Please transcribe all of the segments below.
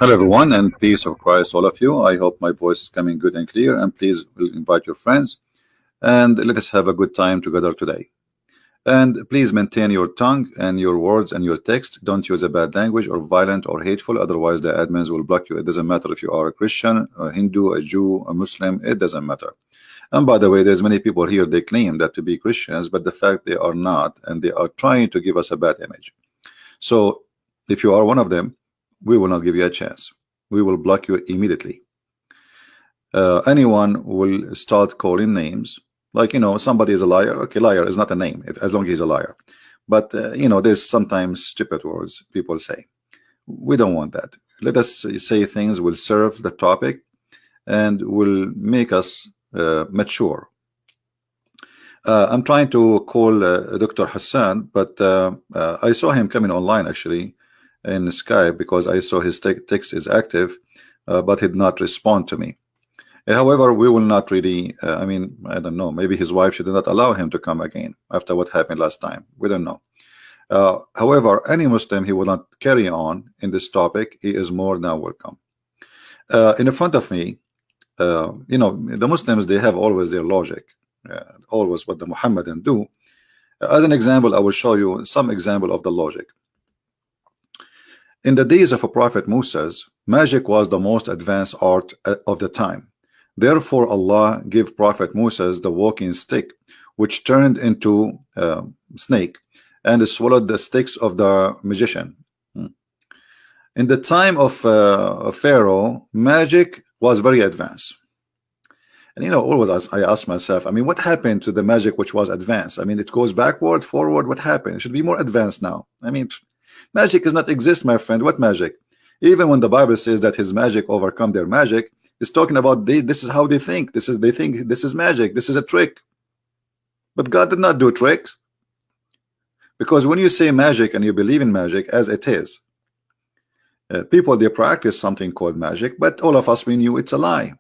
Hello, everyone, and peace of Christ, all of you. I hope my voice is coming good and clear, and please invite your friends and let us have a good time together today. And please maintain your tongue and your words and your text. Don't use a bad language or violent or hateful, otherwise the admins will block you. It doesn't matter if you are a Christian, a Hindu, a Jew, a Muslim, it doesn't matter. And by the way, there's many people here, they claim that to be Christians, but the fact they are not, and they are trying to give us a bad image. So if you are one of them, we will not give you a chance. We will block you immediately. Anyone will start calling names, like, somebody is a liar. Okay, liar is not a name, as long as he's a liar. But there's sometimes stupid words people say. We don't want that. Let us say things will serve the topic and will make us mature. I'm trying to call Dr. Hassan, but I saw him coming online actually in Skype, because I saw his text is active, but he did not respond to me. However, we will not really, I don't know, maybe his wife should not allow him to come again after what happened last time. We don't know. However, any Muslim, he will not carry on in this topic, he is more than welcome. In front of me, the Muslims, they have always their logic, always what the Muhammadan do. As an example, I will show you some example of the logic. In the days of a Prophet Moses, magic was the most advanced art of the time. Therefore, Allah gave Prophet Moses the walking stick, which turned into a snake and swallowed the sticks of the magician. In the time of Pharaoh, magic was very advanced. And always I ask myself, what happened to the magic which was advanced? It goes backward, forward. What happened? It should be more advanced now. Magic does not exist, my friend. What magic? Even when the Bible says that his magic overcome their magic, it's talking about this is how they think. They think this is magic. This is a trick. But God did not do tricks. Because when you say magic and you believe in magic as it is, people, they practice something called magic, but all of us, we knew it's a lie.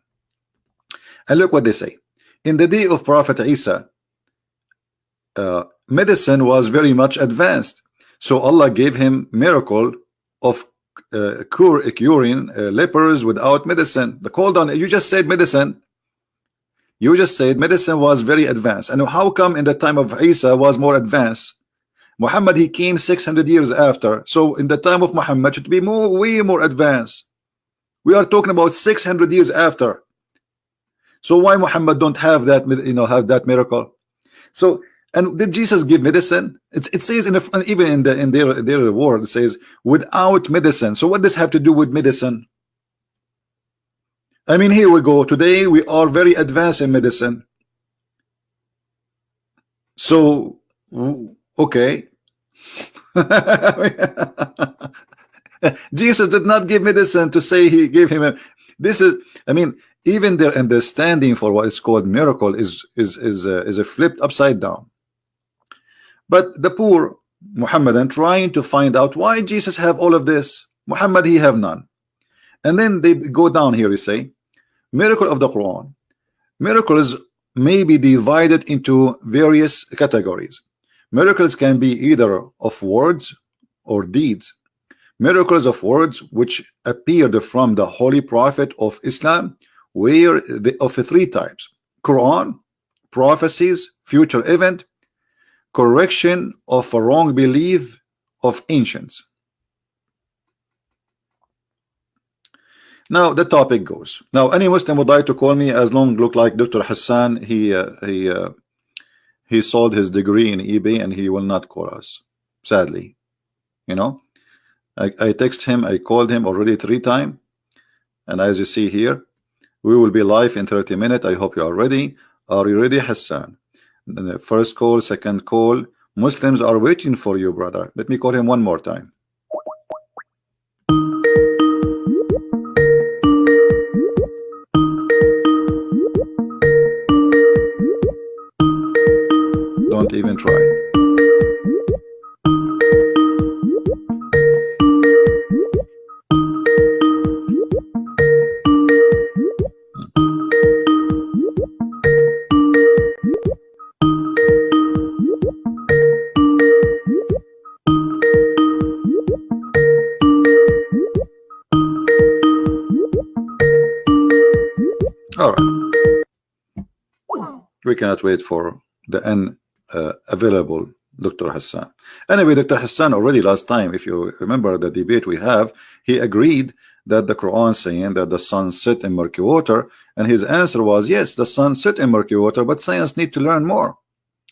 And look what they say. In the day of Prophet Isa, medicine was very much advanced. So Allah gave him miracle of curing lepers without medicine. Hold on, you just said medicine. You just said medicine was very advanced. And how come in the time of Isa was more advanced? Muhammad, he came 600 years after. So in the time of Muhammad, it should be way more advanced. We are talking about 600 years after. So why Muhammad don't have that, have that miracle? So, and did Jesus give medicine? It says even in their word, it says without medicine. So what does have to do with medicine? Here we go. Today we are very advanced in medicine. So okay. Jesus did not give medicine to say he gave him this is, even their understanding for what is called miracle is flipped upside down. But the poor Muhammadan trying to find out why Jesus have all of this, Muhammad he have none. And then they go down here, they say miracle of the Quran. Miracles may be divided into various categories. Miracles can be either of words or deeds. Miracles of words which appeared from the Holy Prophet of Islam were of three types: Quran, prophecies, future event, correction of a wrong belief of ancients. Now the topic goes. Now any Muslim would like to call me, as long look like Dr. Hassan, he sold his degree in eBay and he will not call us, sadly. I text him, I called him already 3 times, and as you see here, we will be live in 30 minutes. I hope you are ready. Are you ready, Hassan? The first call, second call. Muslims are waiting for you, brother. Let me call him one more time. Don't even try. All right. We cannot wait for the available Dr. Hassan. Anyway, Dr. Hassan already last time, if you remember the debate we have, he agreed that the Quran saying that the sun set in murky water, and his answer was yes, the sun set in murky water, but science need to learn more.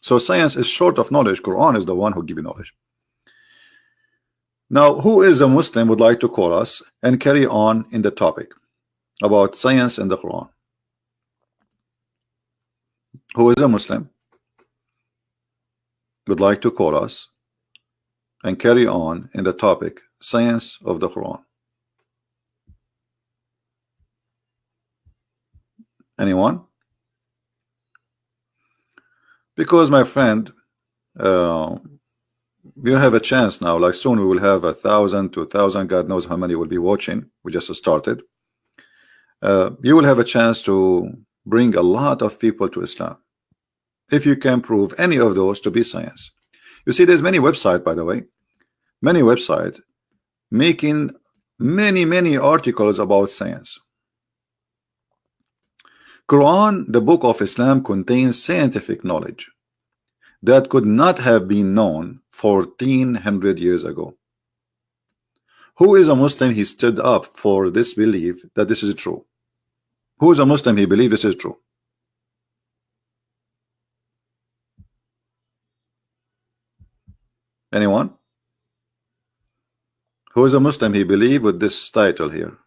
So science is short of knowledge. Quran is the one who gives you knowledge. Now, who is a Muslim would like to call us and carry on in the topic about science and the Quran? Who is a Muslim would like to call us and carry on in the topic science of the Quran? Anyone? Because my friend, you have a chance now. Like soon we will have 1,000 to 2,000, God knows how many will be watching. We just started. You will have a chance to bring a lot of people to Islam if you can prove any of those to be science. You see, there's many websites, by the way, many websites making many articles about science. Quran, the book of Islam, contains scientific knowledge that could not have been known 1400 years ago. Who is a Muslim? He stood up for this belief that this is true. Who is a Muslim? He believes this is true. Anyone? Who is a Muslim? He believes with this title here.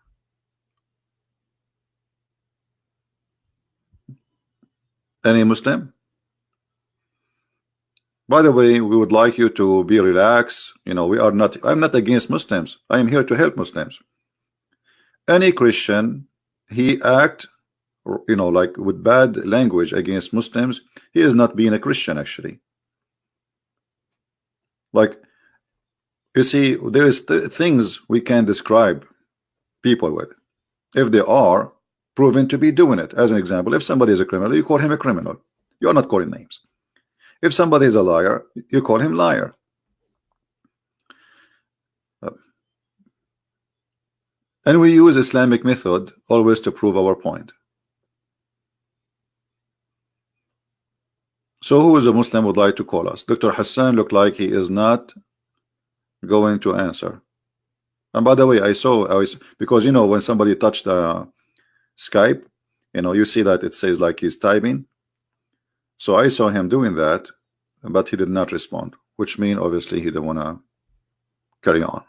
Any Muslim? By the way, we would like you to be relaxed. You know, we are not, I'm not against Muslims. I am here to help Muslims. Any Christian, he act, you know, like with bad language against Muslims, he is not being a Christian actually. Like, you see, there is things we can describe people with if they are proven to be doing it. As an example, if somebody is a criminal, you call him a criminal. You are not calling names. If somebody is a liar, you call him liar. And we use Islamic method always to prove our point. So who is a Muslim would like to call us? Dr. Hassan looked like he is not going to answer. And by the way, I saw, because you know when somebody touched Skype, you know, you see that it says like he's typing. So I saw him doing that, but he did not respond, which means obviously he didn't want to carry on.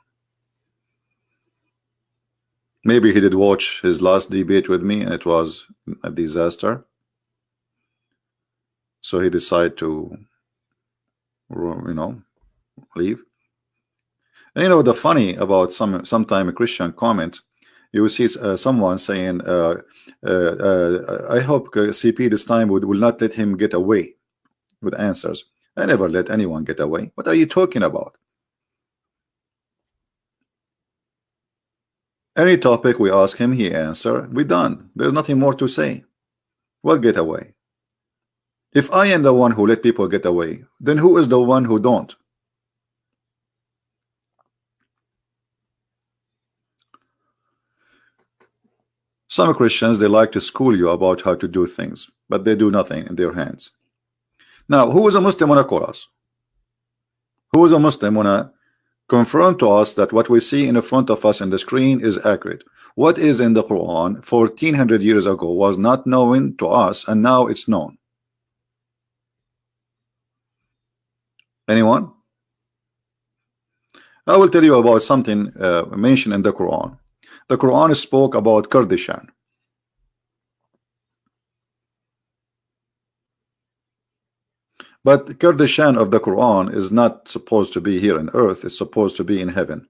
Maybe he did watch his last debate with me and it was a disaster. So he decided to, you know, leave. And you know, the funny about sometime a Christian comment, you will see someone saying, I hope CP this time will not let him get away with answers. I never let anyone get away. What are you talking about? Any topic we ask him, he answer. We done. There's nothing more to say. What get away? If I am the one who let people get away, then who is the one who don't? Some Christians, they like to school you about how to do things, but they do nothing in their hands. Now, who is a Muslim wanna call us? Who is a Muslim wanna confirm to us that what we see in front of us in the screen is accurate? What is in the Quran 1400 years ago was not known to us, and now it's known. Anyone? I will tell you about something mentioned in the Quran. The Quran spoke about Kurdistan. But Kurdistan of the Quran is not supposed to be here on earth. It's supposed to be in heaven.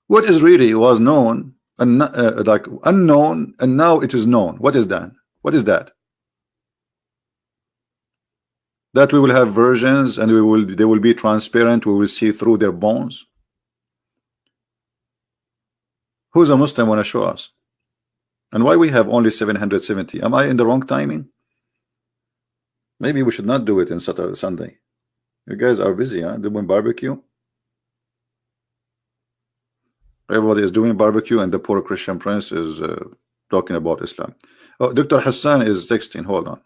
What is really was known and like unknown, and now it is known. What is that? What is that? That we will have versions and they will be transparent. We will see through their bones. Who's a Muslim want to show us? And why we have only 770? Am I in the wrong timing? Maybe we should not do it in Saturday, Sunday. You guys are busy, huh? Doing barbecue. Everybody is doing barbecue, and the poor Christian prince is talking about Islam. Oh, Dr. Hassan is texting. Hold on.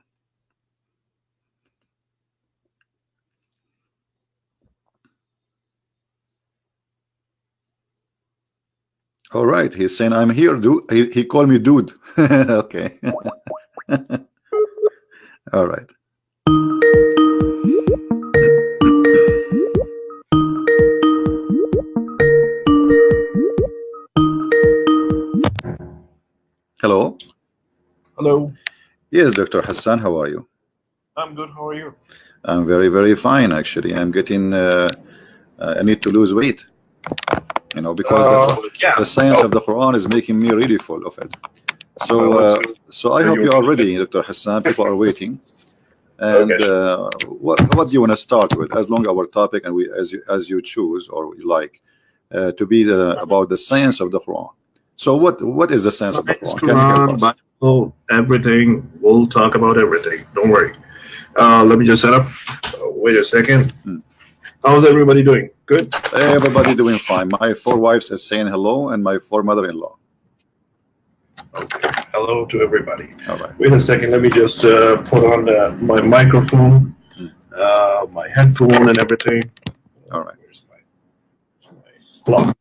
All right, he's saying I'm here, dude. He called me dude. Okay. All right. Hello. Hello. Yes, Dr. Hassan, how are you? I'm good. How are you? I'm very, very fine, actually. I'm getting, I need to lose weight, you know, because Yeah. the science of the Quran is making me really full of it. So, that's good. so I hope you are ready, Dr. Hassan. People are waiting. And Okay. what do you want to start with? As long our topic, and we, as you choose or you like, to be about the science of the Quran. So, what is the science of the Quran? Can you help Quran, us? Bible, everything. We'll talk about everything. Don't worry. Let me just set up. Wait a second. How's everybody doing? Good? Everybody doing fine. My 4 wives are saying hello, and my 4 mother-in-law. Okay. Hello to everybody. All right. Wait a second. Let me just put on my microphone, my headphone, and everything. All right. Where's my clock?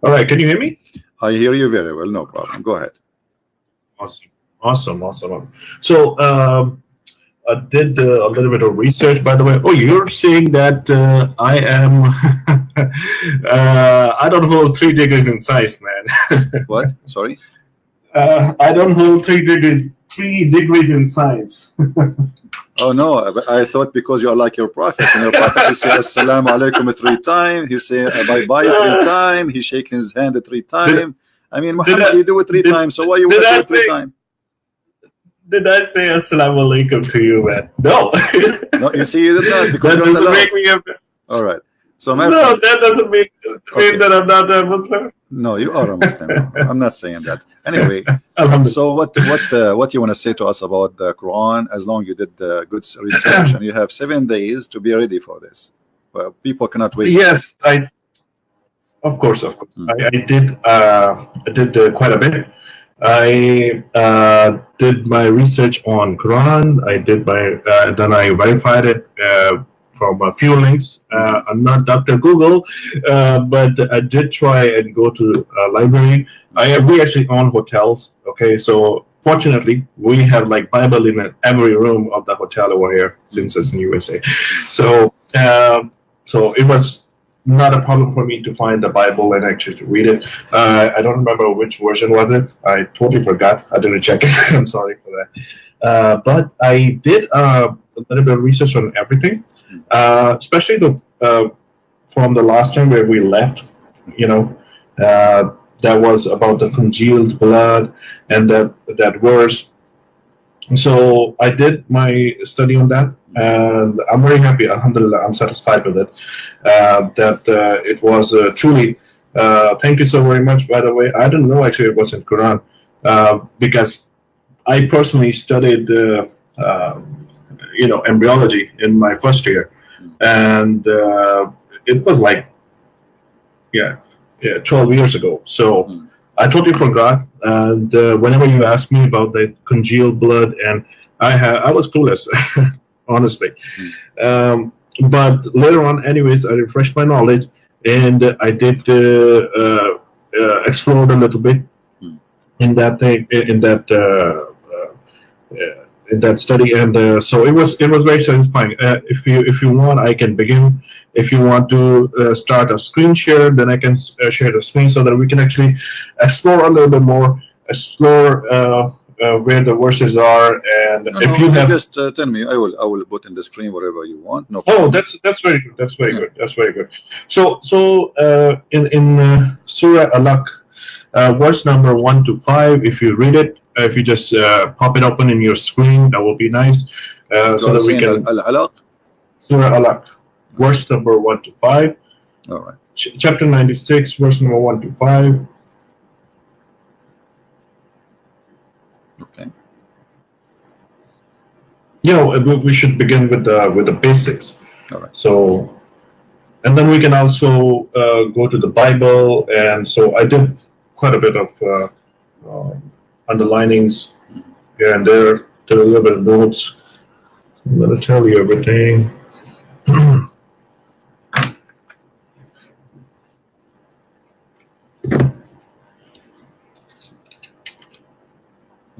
All right. Can you hear me? I hear you very well. No problem. Go ahead. Awesome. So I did a little bit of research, by the way. Oh, you're saying that I am I don't hold 3 degrees in science, man. What? Sorry? I don't hold 3 degrees in science. Oh no, I thought because you are like your prophet, and your prophet he say assalamu alaikum 3 times, he say bye bye 3 times, he shake his hand 3 times. I mean, Muhammad, he do it 3 times, so why you want to do it 3 times? Did I say assalamu alaikum to you, man? No. No, you see, you did not, because that you're doesn't not make me a... All right. So my no, friend, that doesn't mean that I'm not a Muslim. No, you are a Muslim. No, I'm not saying that. Anyway, so what you want to say to us about the Quran? As long you did the good research, and you have 7 days to be ready for this. Well, people cannot wait. Yes, of course. I did quite a bit. I did my research on Quran. I did my then I verified it from a few links. I'm not Dr. Google, but I did try and go to a library. We actually own hotels. Okay, so fortunately we have like Bible in every room of the hotel over here since it's in USA. So so it was not a problem for me to find the Bible and actually to read it. I don't remember which version was it. I totally forgot. I didn't check it. I'm sorry for that. But I did a little bit of research on everything, especially from the last time where we left. You know, that was about the congealed blood and that verse. So I did my study on that, and I'm very happy. Alhamdulillah, I'm satisfied with it. That it was truly. Thank you so very much. By the way, I didn't know actually it was in Quran because I personally studied embryology in my first year, and it was like 12 years ago. So. I totally forgot, and whenever you ask me about the congealed blood, and I was clueless, honestly. But later on, anyways, I refreshed my knowledge, and I did explore a little bit in that thing, in that study, and so it was very satisfying. If you want, I can begin. If you want to start a screen share, then I can share the screen so that we can actually explore a little bit more, explore where the verses are, and if you have just tell me, I will put in the screen whatever you want. No problem. Oh, that's very good. That's very good. That's very good. So in Surah Al-Alaq, verse number 1 to 5, if you read it. If you just pop it open in your screen, that will be nice. So that we can. Al-Alaq? Surah Al-Alaq, verse number 1 to 5. All right. Chapter 96, verse number 1 to 5. Okay. You know, we should begin with the basics. All right. So And then we can also go to the Bible. And so I did quite a bit of underlinings here and there, did a little bit of notes. So I'm going to tell you everything.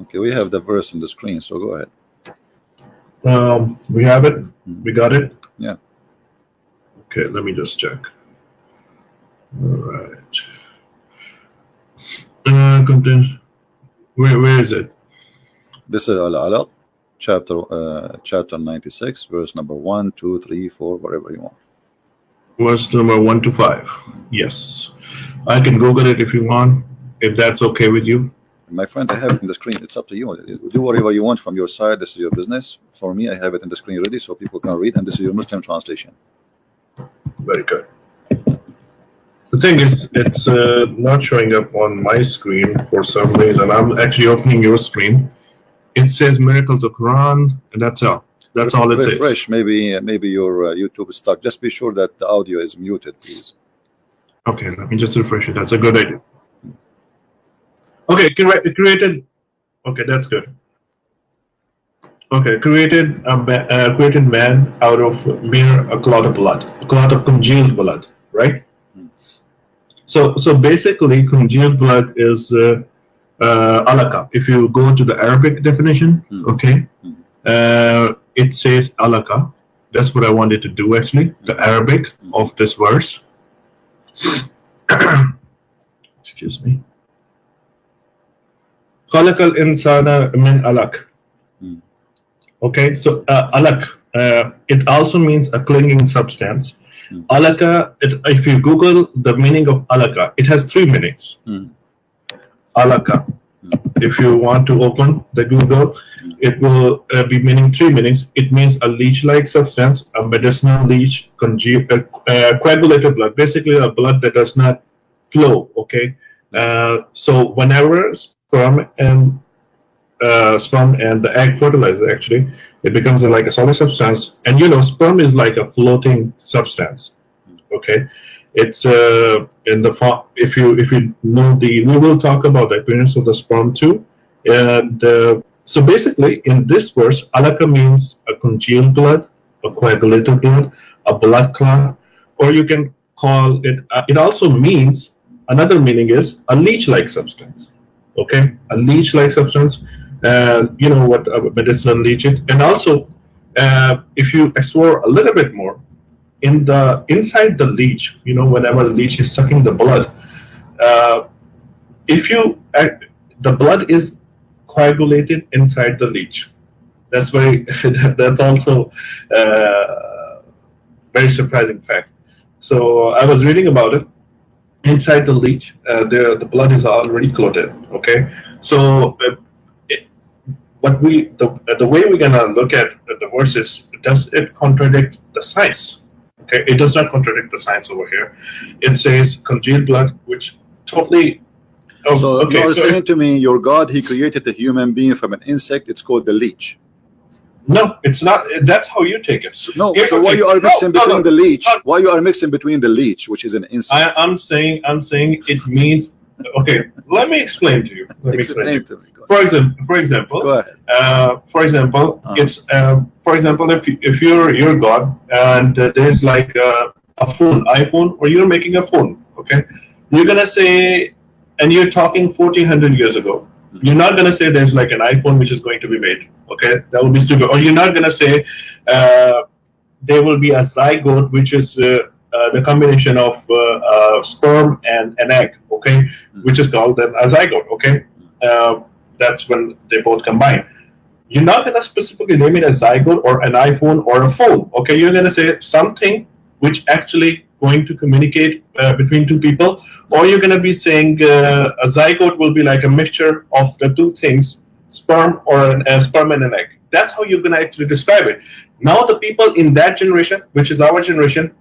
Okay, we have the verse on the screen, so go ahead. We have it. We got it. Yeah. Okay, let me just check. All right. Content. Where is it? This is Al-Alaq, chapter 96, verse number 1, 2, 3, 4, whatever you want. Verse number 1 to 5. Yes, I can Google it if you want, if that's okay with you. My friend, I have it in the screen. It's up to you. Do whatever you want from your side. This is your business. For me, I have it in the screen ready so people can read, and this is your Muslim translation. Very good. The thing is, it's not showing up on my screen for some reason. I'm actually opening your screen. It says Miracles of Quran, and that's all. That's all it says. Refresh. Maybe your YouTube is stuck. Just be sure that the audio is muted, please. Okay, let me just refresh it. That's a good idea. Okay, created. Okay, that's good. Okay, created man out of a clot of blood, a clot of congealed blood, right? So basically, congealed blood is alaka. If you go to the Arabic definition, okay, it says alaka. That's what I wanted to do actually. The Arabic of this verse. Excuse me. خلق الإنسان من علق. Okay, so alaq, it also means a clinging substance. Alaka, if you Google the meaning of alaka, it has 3 meanings. Alaka. If you want to open the Google, it will be meaning 3 meanings. It means a leech-like substance, a medicinal leech, coagulated blood, basically a blood that does not flow. Okay, so whenever sperm and the egg fertilize, actually, it becomes like a solid substance. And sperm is like a floating substance. Okay, it's in the form. If you know we will talk about the appearance of the sperm too. And so basically, in this verse, alaka means a congealed blood, a coagulated blood, a blood clot, or you can call it. It also means, another meaning is a leech-like substance. Okay, a leech-like substance. You know what a medicinal leech is. And also, if you explore a little bit more, inside the leech, whenever the leech is sucking the blood, the blood is coagulated inside the leech. That's that's also very surprising fact. So I was reading about it. Inside the leech, the blood is already clotted. Okay, so the way we're gonna look at the verses, does it contradict the science? Okay, it does not contradict the science over here. It says congealed blood, which totally. So you're saying to me, your God, He created a human being from an insect. It's called the leech. No, it's not. That's how you take it. So why you are mixing between the leech? Why you are mixing between the leech, which is an insect? I'm saying it means. Okay, let me explain to you. Explain to me. For example, go ahead. It's for example, if you're God and there's like a phone, iPhone, or you're making a phone. Okay, you're gonna say, and you're talking 1400 years ago. You're not going to say there's like an iPhone which is going to be made. Okay, that would be stupid. Or you're not going to say there will be a zygote, which is the combination of sperm and an egg. Okay, which is called a zygote. Okay, that's when they both combine. You're not going to specifically name it a zygote or an iPhone or a phone. Okay, you're going to say something which actually going to communicate between two people. Or you're going to be saying a zygote will be like a mixture of the two things, sperm sperm and an egg. That's how you're going to actually describe it. Now the people in that generation, which is our generation,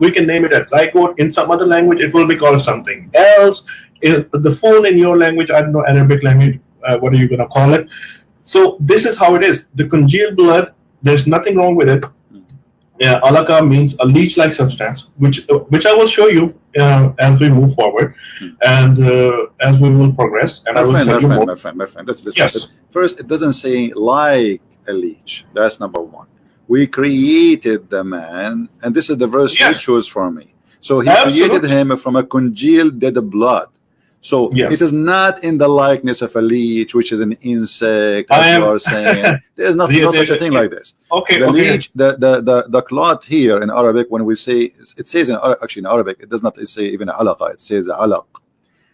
we can name it as zygote. In some other language, it will be called something else. The phone in your language, I don't know, Arabic language, what are you going to call it? So this is how it is. The congealed blood, there's nothing wrong with it. alaka means a leech-like substance, which I will show you as we move forward, and as we will progress, and I will tell you more. My friend. Let's Yes. first. It doesn't say like a leech. That's number one. We created the man, and this is the verse you Yes. choose for me. So he Absolutely. created him from a congealed dead blood. So Yes. it is not in the likeness of a leech, which is an insect, I as am- you are saying. There's no such a thing like this. Okay. The Okay. leech, the cloth here in Arabic, when we say it says actually in Arabic, it does not say even alaqa, it says alaq.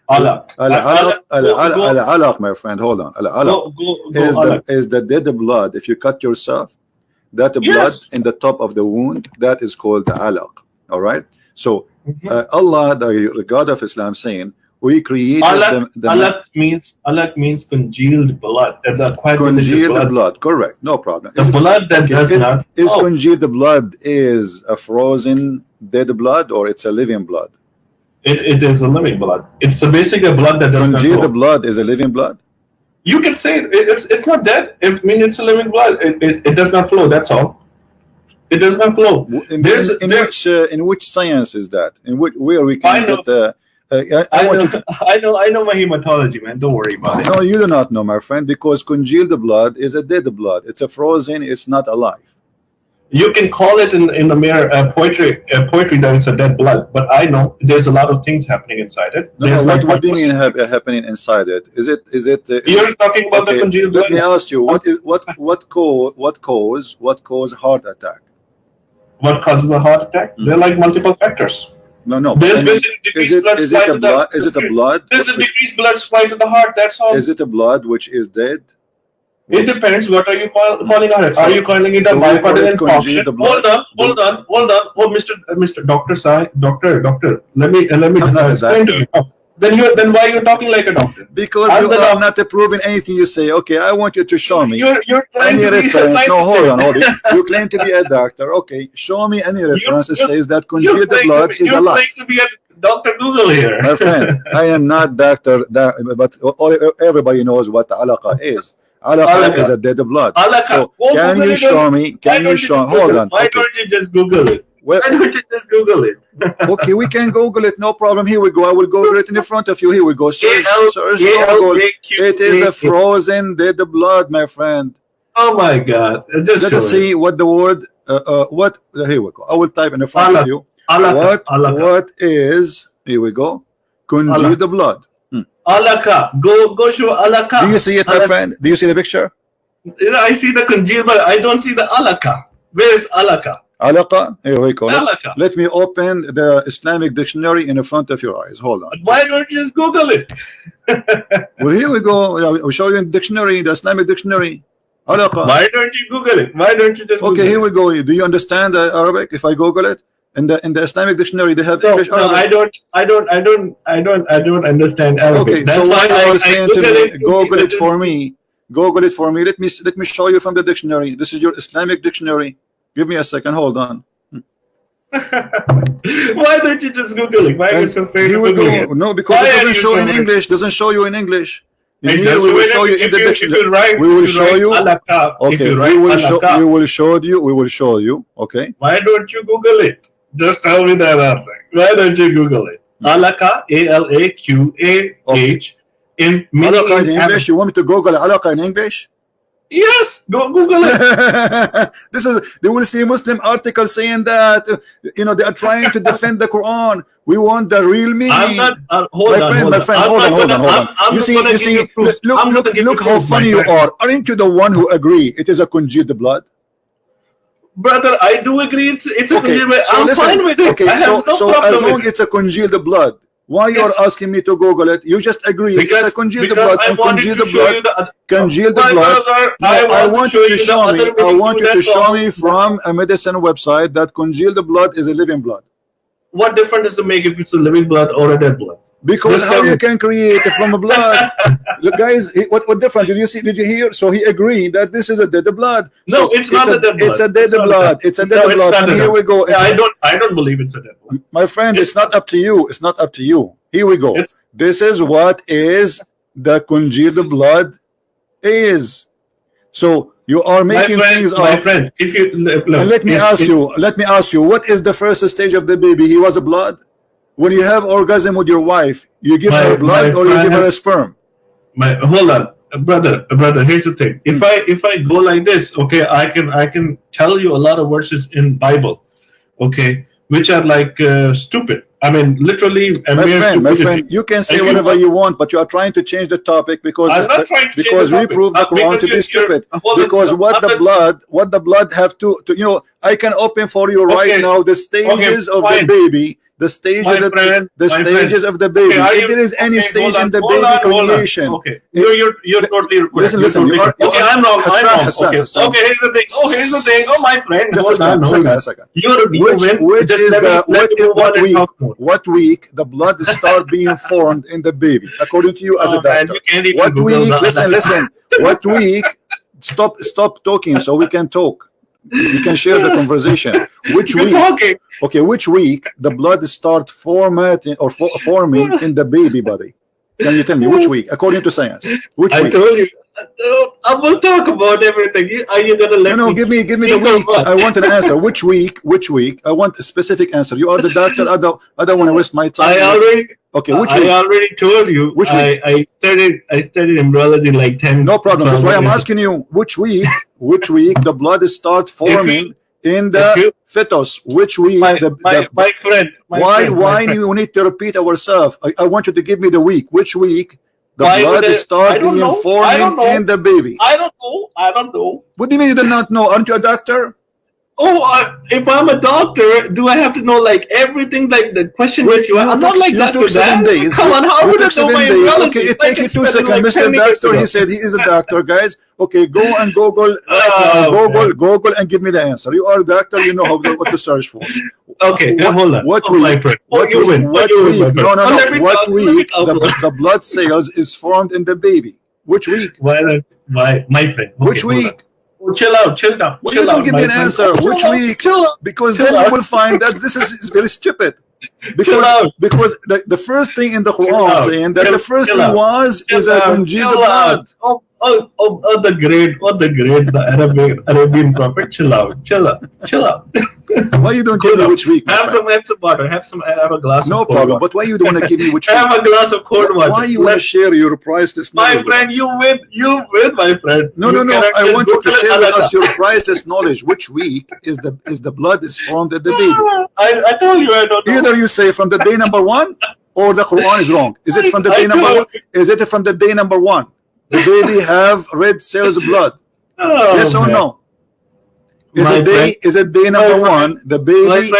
Alaq. Al-alaq, my friend, hold on. Al-alaq Alaq. is the dead blood. If you cut yourself, that blood Yes. in the top of the wound, that is called the alaq. All right. So Mhm. Allah, the God of Islam, saying we created Alaq means congealed blood. That's quite congealed blood. Correct. No problem. The blood that does not. Is congealed blood is a frozen dead blood or it's a living blood? It is a living blood. It's basically a blood that does not Congealed flow. blood is a living blood. You can say it's not dead. It's a living blood. It does not flow. That's all. It does not flow. In which science is that? In which where we can get the? I know my hematology, man. Don't worry about it. No, you do not know, my friend, because congealed blood is a dead blood. It's a frozen. It's not alive. You can call it in the mere poetry that it's a dead blood, but I know there's a lot of things happening inside it. No, what do you mean happening inside it? Is it? You're talking about the congealed blood. Let me ask you, what cause heart attack? What causes a heart attack? There are like multiple factors. No. There's basically decreased blood supply to the. Is it a blood? There's a decreased blood supply to the heart. That's all. Is it a blood which is dead? It depends. What are you calling it? Are you calling it a myocardial infarction? Hold on. Oh, Mr. Doctor. Let me explain to you. Then why are you talking like a doctor? Because you are not proving anything you say. Okay, I want you to show me. You're trying any to be a reference. scientist. No, hold on. You claim to be a doctor. Okay, show me any reference that says that congealed blood is alive. You're to be a Dr. Google here. My friend, I am not doctor, but everybody knows what alaqa is. Alaqa is a dead blood. So can you show me? Hold on. Why don't you just Google it? Why don't you just Google it? Okay, we can Google it. No problem. Here we go. I will Google it in front of you. Here we go. Search Google. It is a frozen dead blood, my friend. Oh my God! Let us see what the word. What? Here we go. I will type in front of you. What is? Here we go. Congealed blood. Alaka. Go show alaka. Do you see it, my friend? Do you see the picture? I see the congealed, but I don't see the alaka. Where is alaka? Alaqa, here we go. Alaka. Let me open the Islamic dictionary in front of your eyes. Hold on. Why don't you just Google it? Well, here we go. We'll show you in dictionary, the Islamic dictionary. Alaqa. Why don't you Google it? Why don't you just Google here we go. Do you understand Arabic? If I Google it in the Islamic dictionary, they have English. No, Arabic. I don't understand Arabic. Okay, that's so why I was saying to me, Google it for me. me. Google it for me. Let me show you from the dictionary. This is your Islamic dictionary. Give me a second. Hold on. Why don't you just Google it? Why are you so afraid to Google it? No, because it doesn't show in English. Doesn't show you in English. Here we will show you in the dictionary. We will show you. Okay, we will show you. Okay. Why don't you Google it? Just tell me that answer. Why don't you Google it? Alaqa, ALAQAH, in Alaqa in English. You want me to Google Alaqa in English? Yes, go Google it. They will see Muslim articles saying that they are trying to defend the Quran. We want the real meaning. I'm not. Hold on. Hold on. You see. Look how funny you are. Aren't you the one who agree it is a congealed blood? Brother, I do agree. It's a congealed blood. I'm fine with it. Okay, so as long as it's a congealed blood, why you are asking me to Google it? You just agree it's a congealed blood and congealed blood. Congealed blood. I want you to show me. I want you to show me from a medicine website that congealed blood is a living blood. What difference does it make if it's a living blood or a dead blood? Because how you can create it from a blood? Look, guys, what difference did you see? Did you hear? So he agreed that this is a dead blood. No, it's not a dead blood. It's a dead blood. It's a dead blood. And here we go. I don't believe it's a dead blood. My friend, it's not up to you. It's not up to you. Here we go. This is what is the congealed blood is. So You are making things my up. friend, if you look, And let me ask you, what is the first stage of the baby? He was a blood. When you have orgasm with your wife, you give her blood or you give her a sperm? Hold on, brother. Here's the thing. If I go like this, okay, I can tell you a lot of verses in Bible, okay, which are like stupid. I mean, literally, my friend, you can say whatever you want, but you are trying to change the topic because I'm not trying to because we prove the Quran to be stupid. Because what the blood have to you know, I can open for you right now the stages of the baby. The stages of the baby. If there is any stage in the baby creation. Okay, you're totally correct. Listen. Okay, I'm wrong. Hassan. Okay, here's the thing. Here's the thing. Oh, my friend. Just a second. What week the blood start being formed in the baby, according to you as a doctor? What week? Listen. What week? Stop talking so we can talk. We can share the conversation. Which week? Okay, which week the blood start forming in the baby body? Can you tell me which week, according to science? Which week? I told you. I will talk about everything. Are you gonna let me? Give me the week. I want an answer. Which week? I want a specific answer. You are the doctor. I don't want to waste my time. Okay, which week? I already told you. Which week? I studied embryology like 10. No problem. That's why I'm asking you. Which week? The blood start forming in the fetus? Which week? My friend. Why do you need to repeat ourselves? I want you to give me the week. Which week? The blood start being forming in the baby. I don't know. What do you mean you do not know? Aren't you a doctor? Oh, if I'm a doctor, do I have to know like everything? Like the question that you I'm not like that. You took 7 days. Come on, how would I know my embryology? Okay, it take you 2 seconds, Mr. Doctor. He said he is a doctor, guys. Okay, go and Google. Google and give me the answer. You are a doctor. You know what to search for. Okay, hold on. What week? My friend. What week? No. What week the blood cells is formed in the baby? Which week? My friend. Which week? Oh, chill out. Well, you don't give me an answer. Which week? Because then you will find that this is very stupid. Because the first thing in the Quran saying that the first thing is a congealed blood. The Arabian prophet. Chill out. Why you don't give me which week? Have some water. Have a glass. No of cold problem. Water. But why you don't want to give me which week? Have a glass of cold water. Why you want to share your priceless knowledge? My friend, you win, my friend. No. I want you to share with us your priceless knowledge. Which week is the blood is formed at the baby? I told you I don't know. Either you say from the day number 1 or the Quran is wrong. Is it from the day number 1? Is it from the day number 1? The baby have red cells of blood. Yes or no? Is it day number 1? The baby.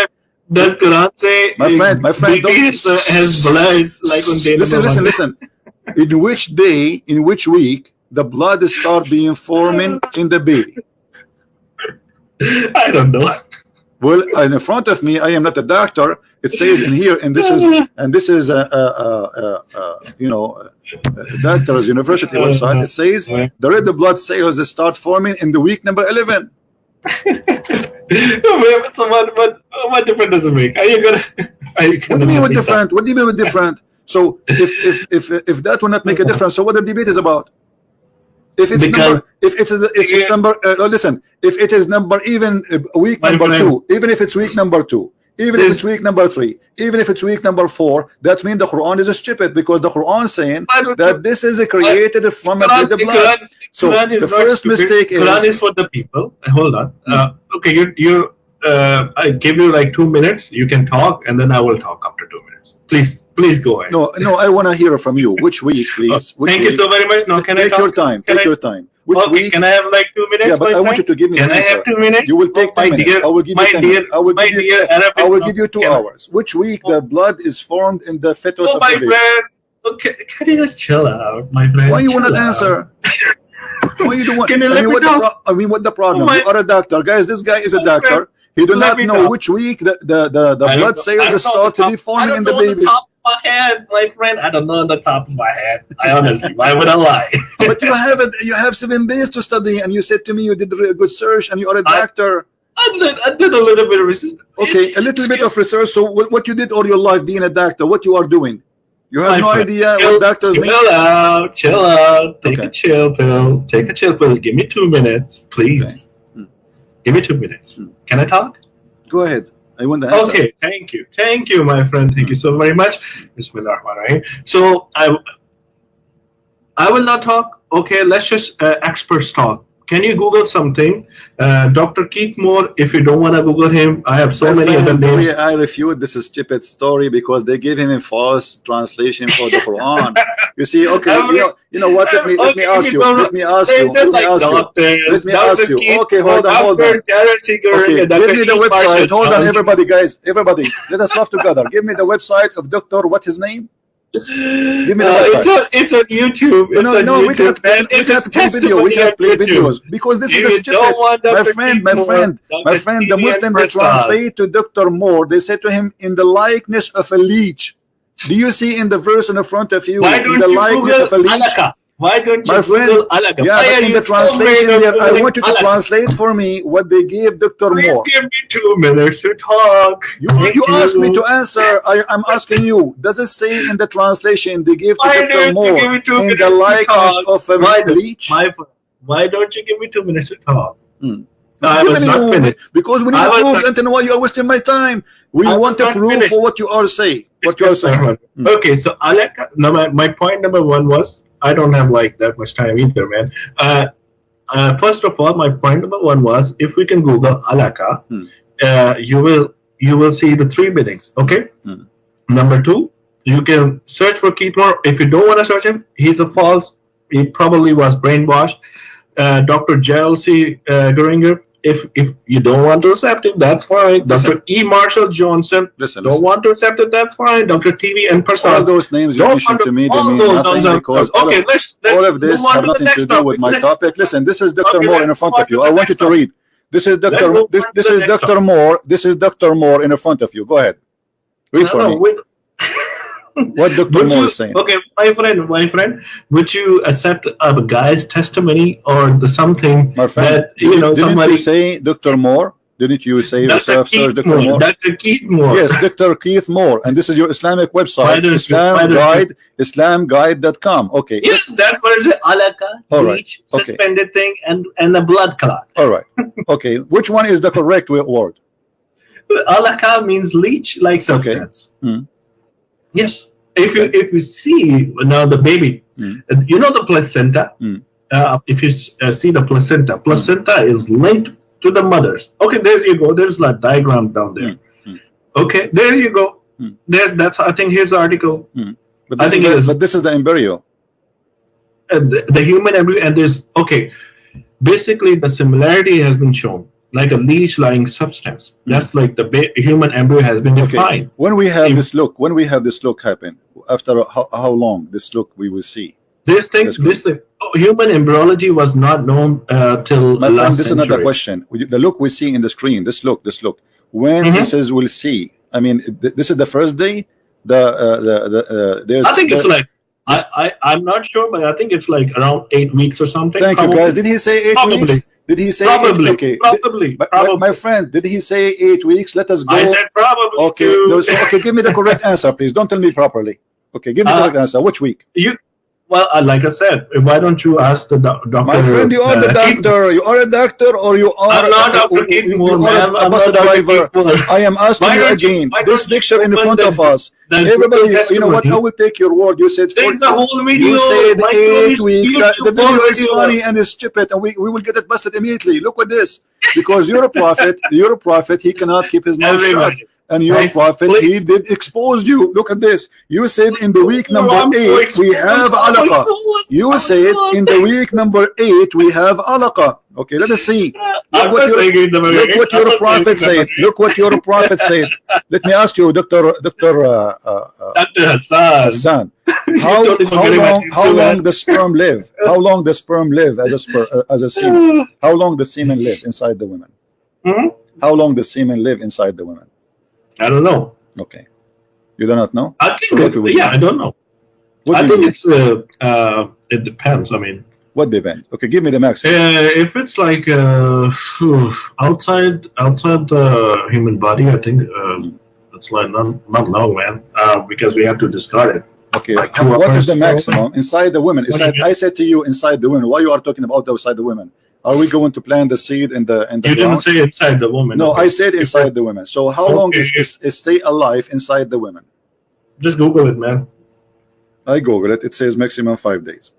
Does Quran say? My friend, has blood like on day number 1? Listen. In which day, in which week, the blood start being forming in the baby? I don't know. Well, in front of me, I am not a doctor. It says in here, and this is doctor's university website. It says the red blood cells start forming in the week number 11. So what difference does it make? Are you gonna? What do you mean with different? What do you mean with different? So if that will not make a difference, so what the debate is about? If it is number even week number 2, even if it's week number 2, even if it's week number 3, even if it's week number 4, that means the Quran is stupid, because the Quran saying that this is created from the blood. So the first mistake is Quran is for the people. Hold on. Okay, you I give you like 2 minutes. You can talk, and then I will talk after 2 minutes. Please go ahead. No, I want to hear from you. Which week, please? Thank you so very much. No, can I take your time? Take your time. Which week? Can I have like 2 minutes? Yeah, but I want you to give me an answer. Can I have 2 minutes? You will take 10 minutes. I will give you 10 minutes. I will give you 2 hours. Which week the blood is formed in the fetus of the baby? Friend. Okay, can you just chill out, my friend? Why you want to answer? Why you don't want? Can you let me talk? What the problem? You are a doctor, guys. This guy is a doctor. He do not know which week the blood cells start to be forming in the baby. My head, my friend, I don't know on the top of my head. I honestly, why would I lie? But you have 7 days to study, and you said to me you did a good search, and you are a doctor. I did a little bit of research. Okay, a little bit of research. So what you did all your life being a doctor, what you are doing? You have My no friend, idea chill, what doctors mean? chill out. Take Okay. a chill pill. Take a chill pill. Give me 2 minutes, please. Mm. Give me 2 minutes. Mm. Can I talk? Go ahead. I want the answer. Okay, thank you, my friend. Thank you so very much. Bismillahirrahmanirrahim. So I will not talk. Okay, let's just experts talk. Can you Google something? Dr. Keith Moore, if you don't want to Google him, I have so My many other friend, names. I refute this stupid story because they gave him a false translation for the Quran. You see, okay, you know what? Let me ask you. Let me ask you. Let me ask you. Let me ask you. Okay, hold on. Okay, give me the website. Hold on, everybody, guys. Everybody, let us laugh together. Give me the website of Doctor. What's his name? Give me the website. It's on YouTube. No, we cannot play video. We cannot play videos because this is a stupid. My friend, the Muslim they translate to Dr. Moore. They say to him, in the likeness of a leech. Do you see in the verse in the front of you? Why don't the you likeness Google of a leech? alaka? Why don't you My friend, Google alaka? yeah, but in the translation there, I want you to translate for me what they gave Dr. Please Moore. give me 2 minutes to talk. You asked me to answer. I'm asking you. Does it say in the translation they gave to Why Dr. don't Moore you give me 2 in minutes the to likeness talk? of a leech? Why don't you give me 2 minutes to talk? Hmm. I was not finished. Because we need to prove, and then why you are wasting my time? We want to prove for what you are saying. What you are saying. Okay, so alaka. Now my point number one was I don't have like that much time either, man. First of all, my point number one was if we can Google alaka, you will see the 3 meanings. Okay. Number 2, you can search for Keith Moore. If you don't want to search him, he's a false. He probably was brainwashed. Dr. Gerald C. Geringer. If you don't want to accept it, that's fine. Dr. E. Marshall Johnson, don't want to accept it, that's fine. Dr. TV and Prasad. All those names you mentioned to me, they mean nothing because all of this have nothing to do with my topic. Listen, this is Dr. Moore in front of you. I want you to read. This is Dr. This is Dr. Moore. This is Dr. Moore in front of you. Go ahead. Read for me. What Dr. Moore is saying. Okay, my friend, would you accept a guy's testimony or the something my friend, that didn't you say Dr. Moore? Didn't you say yourself, sir, Dr. Moore? Dr. Keith Moore. Yes, Dr. Keith Moore, and this is your Islamic website, Islamguide.com. Okay. Yes, that's what it is. Alaka, leech, suspended thing, and a blood clot. All right. Okay. Which one is the correct word? Alaka means leech, like substance. Okay. Yes. If you see now the baby, you know the placenta. If you see the placenta is linked to the mothers. Okay, there you go. There's a diagram down there. Okay, there you go. That's I think here's the article. But this is the embryo. The human embryo, and there's basically the similarity has been shown. Like a leech-like substance. That's like the human embryo has been defined. When we have this look happen, after how long this look we will see? This human embryology was not known till my friend, this century. is another question. The look we see in the screen, this look. When this is we'll see. I mean, this is the first day. There's. I think it's like I'm not sure, but I think it's like around 8 weeks or something. Thank you, guys. Did he say 8 weeks? Did he say probably? 8? Okay. Probably. My friend, did he say 8 weeks? Let us go. I said probably. Okay. Okay. Give me the correct answer, please. Don't tell me properly. Okay. Give me the correct answer. Which week? Well, like I said, why don't you ask the doctor? My friend, you are the doctor. You are a doctor, or you are I'm not Dr. Keith Moore, man. a bus driver. I am asking you again. This picture in front of us. Everybody, you know what? I will take your word. You said there's a whole video. You said 8 weeks. The video is funny and it's stupid, and we will get it busted immediately. Look at this, because you're a prophet. You're a prophet. He cannot keep his mouth shut. And your prophet, he did expose you. Look at this. You said in the week number 8 we have alaqa. You said in the week number 8 we have alaqa. Okay, let us see. Look what your prophet said. Look what your prophet said. Let me ask you, Dr. Hassan. How long the sperm live? How long the sperm live as a semen? How long the semen live inside the women? How long the semen live inside the women? I don't know. Okay, you do not know. I think I don't know. I think it's it depends. I mean, what depends? Okay, give me the max. If it's like outside the human body, I think it's like not long, man. Because we have to discard it. Okay, like 2 what is hours. the maximum inside the women? I said to you inside the women. Why you are talking about outside the women? Are we going to plant the seed in the You didn't ground? say inside the woman. No, okay. I said inside the women. So how long is stay alive inside the women? Just Google it, man. I Google it. It says maximum 5 days.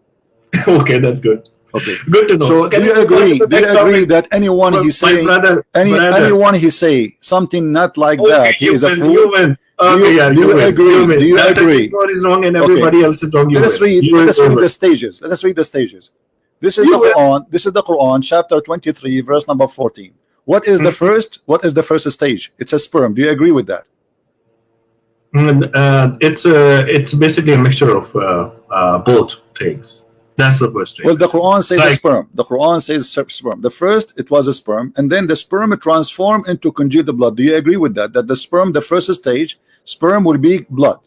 Okay, that's good. Okay, good to know. So do you agree? Do you agree that anyone he say anyone he say something not like that, he is a fool? Okay, do you agree? Do you agree? God is wrong and everybody else is wrong. Let us read the stages. Let us read the stages. This is the Quran. This is the Quran, chapter 23, verse number 14. What is the first? What is the first stage? It's a sperm. Do you agree with that? It's basically a mixture of both things. That's the first stage. Well, the Quran says the sperm. The Quran says sperm. The first, it was a sperm, and then the sperm transformed into congealed blood. Do you agree with that? That the sperm, the first stage, sperm will be blood.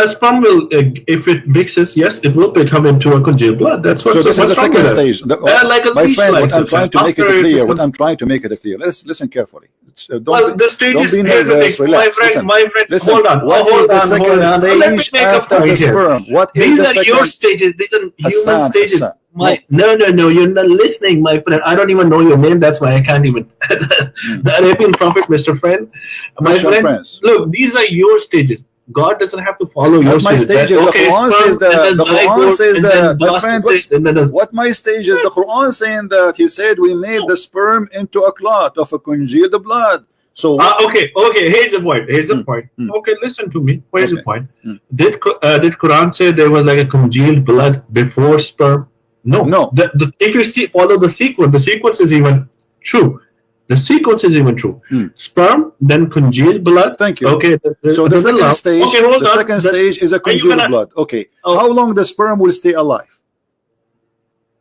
Sperm will, if it mixes, yes, it will become into a congealed blood. That's what. So this is the second stage. Like a my friend, what I'm trying to make it clear. What I'm trying to make it clear. Let's listen carefully. The stage is nervous. Relax. My friend, listen. hold on. What is the second stage after the sperm? What is These the are second? your stages. These are human stages. Hassan. No, you're not listening, my friend. I don't even know your name. That's why I can't even. The Arabian Prophet, Mr. Friend. My friend, look, these are your stages. God doesn't have to follow your my stages. The Quran says that. The Quran says that. My friend, what my stage is? The Quran saying that he said we made the sperm into a clot of a congealed blood. So okay. Here's the point. Okay, listen to me. Here's the point. Did Quran say there was like a congealed blood before sperm? No. If you follow the sequence is even true. The sequence is even true. Sperm, then congealed blood. Thank you. Okay. So the second stage. Okay, the second stage is a congealed blood. Okay. How long the sperm will stay alive?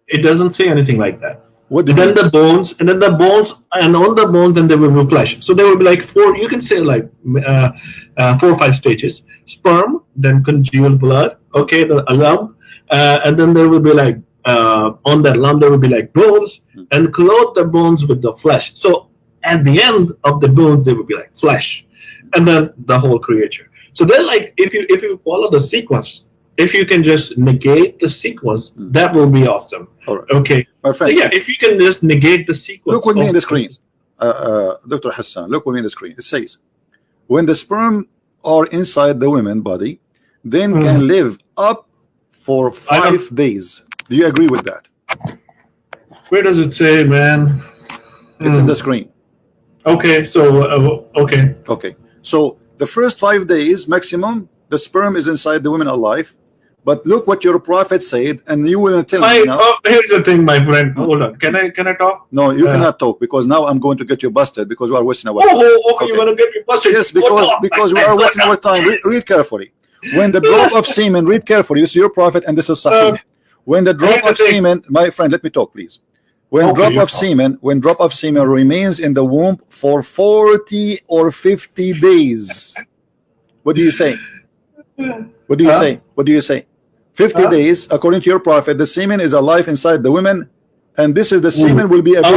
It doesn't say anything like that. What? And then the bones, and on the bones, then there will be flesh. So there will be like 4. You can say like 4 or 5 stages. Sperm, then congealed blood. Okay, the lump, and then there will be like. On that lump there will be like bones and clothe the bones with the flesh. So at the end of the bones there will be like flesh, and then the whole creature. So then, like, if you follow the sequence, if you can just negate the sequence, that will be awesome. All right. Okay, my friend. Yeah, if you can just negate the sequence. Look with me in the screen, Dr. Hassan. Look with me in the screen. It says, when the sperm are inside the woman body, then can live up for 5 days. Do you agree with that? Where does it say, man? It's in the screen. Okay, so okay. Okay, so the first 5 days maximum, the sperm is inside the woman alive. But look what your prophet said, and you will tell me now. Here's the thing, my friend. Hold on. Can I talk? No, you cannot talk, because now I'm going to get you busted because we are wasting our time. Okay, you're gonna get me busted. Yes, because we are wasting our time. Read carefully. When the drop of semen, read carefully. This is your prophet, and this is Sahih. When the drop of semen, my friend, let me talk, please. When drop of semen remains in the womb for 40 or 50 days. What do you say? What do you say? What do you say? 50 days, according to your prophet, the semen is alive inside the women, and this is the semen will be a baby.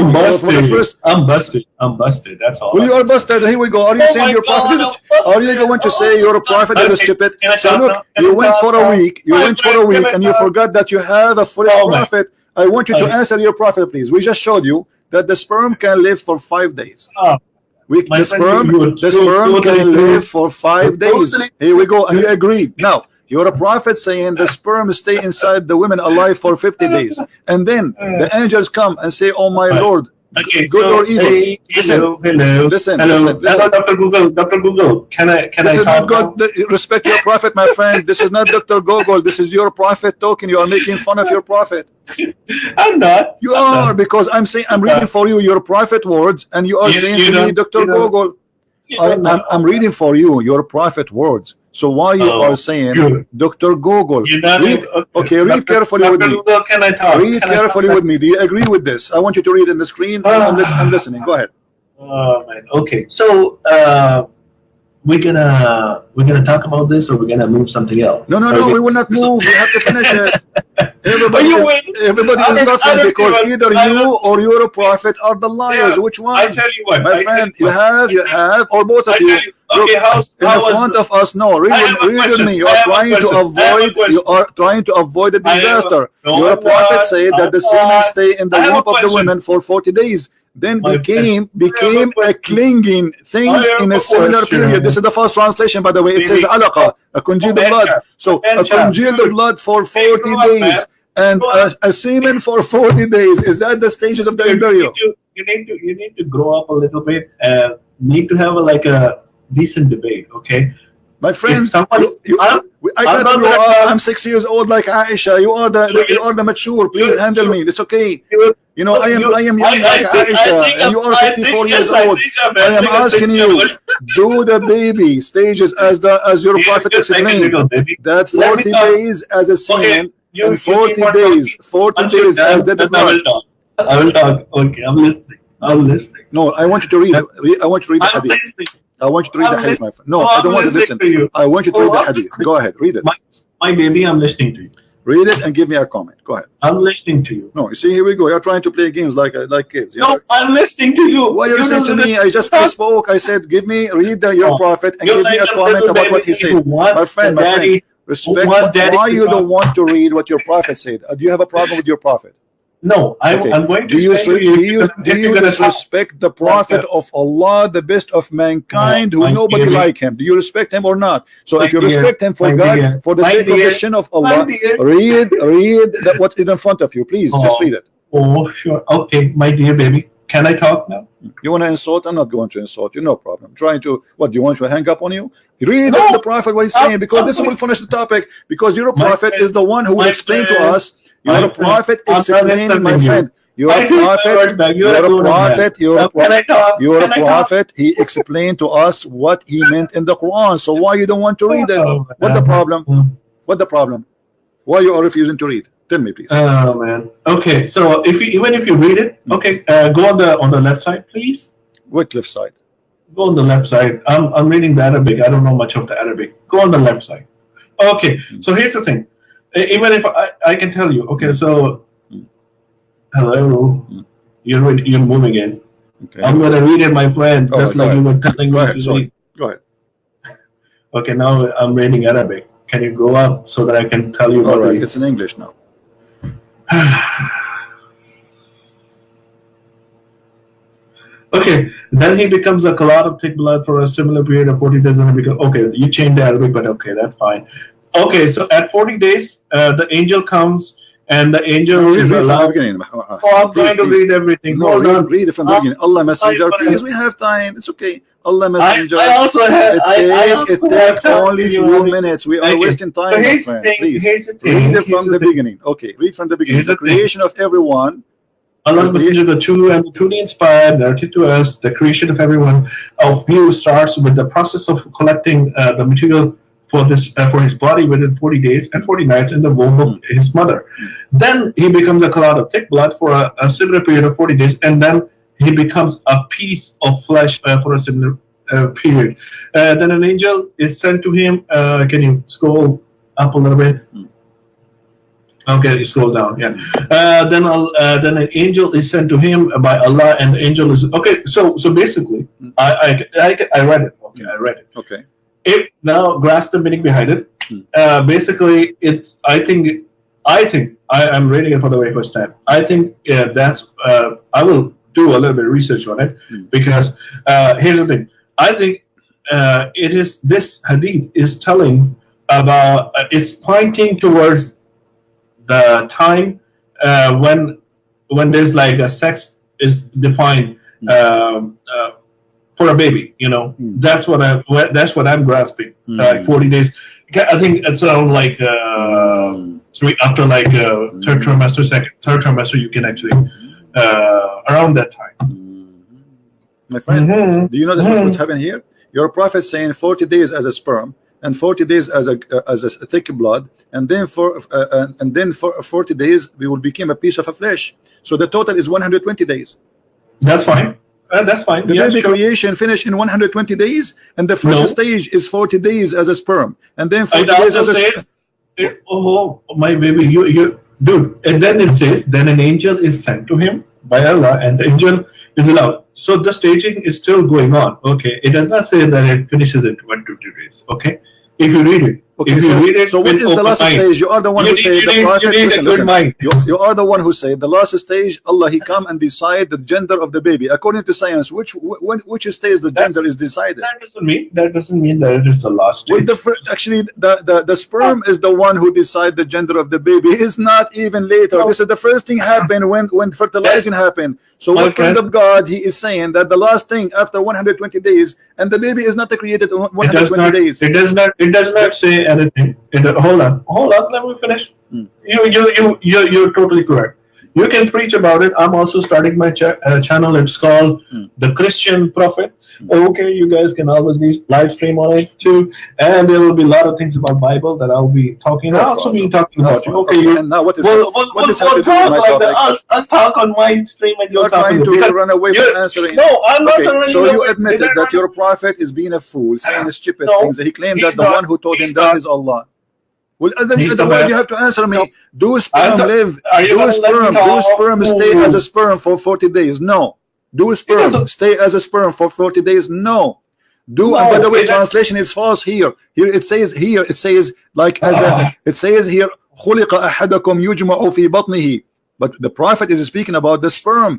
I'm busted. That's all. Well, you are busted. Here we go. Are you saying your prophet is? Are you going to say your prophet is stupid? So look, you went for a week. And you forgot that you have a foolish prophet. I want you to answer your prophet, please. We just showed you that the sperm can live for 5 days. The sperm can live for 5 days. Here we go, and you agree. Now, you're a prophet saying the sperm stay inside the women alive for 50 days. And then the angels come and say, oh my Lord, good or evil. Listen. Dr. Google, can I talk? God, respect your prophet, my friend. This is not Dr. Google. This is your prophet talking. You are making fun of your prophet. I'm not. You are, because I'm reading for you your prophet words, and you are saying to me, Dr. Google. I'm reading for you your prophet words. So why you are saying Dr. Google? Read carefully with me. Can I talk? Read carefully with me. Do you agree with this? I want you to read in the screen. I'm listening. Go ahead. Oh man. Okay. So we're gonna talk about this, or we're gonna move something else? No. We will not move. We have to finish it. Everybody is laughing because either you or your prophet are the liars. Which one? I tell you what, my friend, you have, or both of you. Okay, in front of us. No, read with me. You are trying to avoid. You are trying to avoid the disaster. Your prophet said that the semen stay in the womb of the women for 40 days. Then became a clinging things in a similar period. This is the first translation, by the way. It says alaqa, a congealed blood. So a congealed blood for 40 days and a semen for 40 days. Is that the stages of the embryo? You need to grow up a little bit and need to have a decent debate. Okay, my friend, I gotta grow up. I'm 6 years old like Aisha. You are the mature. Please handle me. It's okay. You know, I am young like Aisha, and you are 54 years old. I am asking you, do the baby stages as your prophet explained. That 40 days as a semen, and 40 days as the blood. I will talk. Okay, I'm listening. No, I want you to read. I want you to read the hadith. I want you to read the hadith, my friend. No, I don't want to listen. I want you to read the hadith. Go ahead, read it. My baby, I'm listening to you. Read it and give me a comment. Go ahead. I'm listening to you. No, you see, here we go. You're trying to play games like kids. No, I'm listening to you. Why are you listening to me? I just spoke. I said, read your prophet and give me a comment about what he said. My friend, respect. Why you don't want to read what your prophet said? Do you have a problem with your prophet? No, I'm going to do you respect the prophet of Allah, the best of mankind, who nobody like him? Do you respect him or not? So if you respect him for God, for the sake of the sin of Allah, read what's in front of you. Please, just read it. Oh, sure. Okay, my dear baby. Can I talk now? You want to insult? I'm not going to insult you. No problem. I'm trying to, what, do you want to hang up on you? Read the prophet what he's saying, because this will finish the topic, because your prophet is the one who will explain to us. You're a prophet explaining, my friend. You're a prophet. He explained to us what he meant in the Quran. So why you don't want to read it? What the problem? What the problem? Why you are refusing to read? Tell me, please. Oh man. Okay. So even if you read it, okay, go on the left side, please. What left side? Go on the left side. I'm reading the Arabic. I don't know much of the Arabic. Go on the left side. Okay. So here's the thing. Even if I can tell you, okay, so hello, you're moving in. Okay. I'm gonna read it, my friend, just like you were telling me to read. Go ahead. Okay, now I'm reading Arabic. Can you go up so that I can tell you? All right, it's in English now. Okay, then he becomes a clot of thick blood for a similar period of 40 days, and okay, you changed the Arabic, but okay, that's fine. Okay, so at 40 days, the angel comes, and the angel is allowed. I'm trying to read everything. No, read it from the beginning. Allah Messenger, please, we have time. It's okay. Allah Messenger. It takes only a few minutes. We are wasting time, my friend. Please, read it from the beginning. Okay, read from the beginning. The creation of everyone. Allah's Messenger, the true and the truly inspired, narrated to us, the creation of everyone of you starts with the process of collecting the material for his body within 40 days and 40 nights in the womb of his mother. Then he becomes a clot of thick blood for a similar period of 40 days, and then he becomes a piece of flesh for a similar period. Then an angel is sent to him. Can you scroll up a little bit? Okay, scroll down. Yeah. Then an angel is sent to him by Allah, and the angel is okay. So basically, I read it. Okay, I read it. Okay. It now grasp the meaning behind it. Basically, it's. I think I'm reading it for the very first time. I think that's. I will do a little bit of research on it because here's the thing. I think it is this hadith is telling about. It's pointing towards the time when there's like a sex is defined. For a baby, that's what I'm grasping. Like 40 days. I think it's around like after like third trimester, you can actually around that time. My friend, do you know what's happening here? Your prophet saying 40 days as a sperm and 40 days as a thick blood, and then for 40 days we will become a piece of flesh. So the total is 120 days. That's fine. That's fine. The baby creation finished in 120 days, and the first stage is 40 days as a sperm, and then 40 days as a. Oh, my baby, you dude. And then it says, then an angel is sent to him by Allah, and the angel is allowed. So the staging is still going on. Okay, it does not say that it finishes in 120 days. Okay, if you read it, Okay, if you read it, so what is the last stage? You are the one who say the prophet. Listen. You are the one who say the last stage. Allah, He come and decide the gender of the baby according to science. Which stage the gender is decided? That doesn't mean that it is the last stage. Well, actually, the sperm is the one who decide the gender of the baby. It's not even later. No. This is the first thing happened when fertilizing happened. So what kind of God He is saying that the last thing after 120 days and the baby is not created in 120 days. It does not say anything. Hold on, let me finish. You're totally correct. You can preach about it. I'm also starting my channel. It's called The Christian Prophet. Okay, you guys can always live stream on it too, and there will be a lot of things about Bible that I'll be talking. I'll also be talking about you. Okay, and now what is we'll talk like that. I'll talk on my stream and you'll talk trying to run away from answering. No, I'm not running so away. You admitted that your prophet is being a fool, saying stupid things. He claimed that the one who told him that is Allah. Well, otherwise you have to answer me. Do sperm live? Do sperm stay as a sperm for 40 days? No. Do sperm stay as a sperm for 40 days? No. And by the way, translation is false here. It says like as it says here, خُلِقَ أَحَدَكُمْ يُجْمَعُ فِي بَطْنِهِ. But the prophet is speaking about the sperm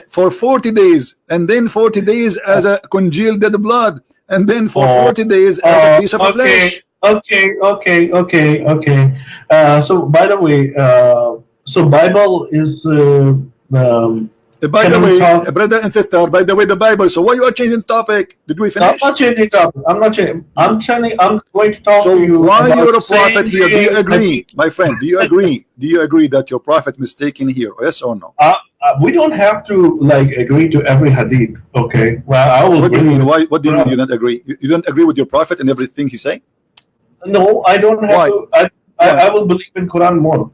for 40 days, and then 40 days as a congealed dead blood, and then for 40 days as a piece of flesh. Okay. So by the way, so Bible is by the way, brother and sister, by the way, the Bible. So why you are changing topic? Did we finish? I'm not changing topic. I'm going to talk to you. So why you're a prophet here? Do you agree, my friend? Do you agree? Do you agree that your prophet mistaken here? Yes or no? We don't have to agree to every hadith. Okay. Well, I will. What do you mean? Why? What do you mean you don't agree? You don't agree with your prophet and everything he say? No, I don't have to. I will believe in Quran more.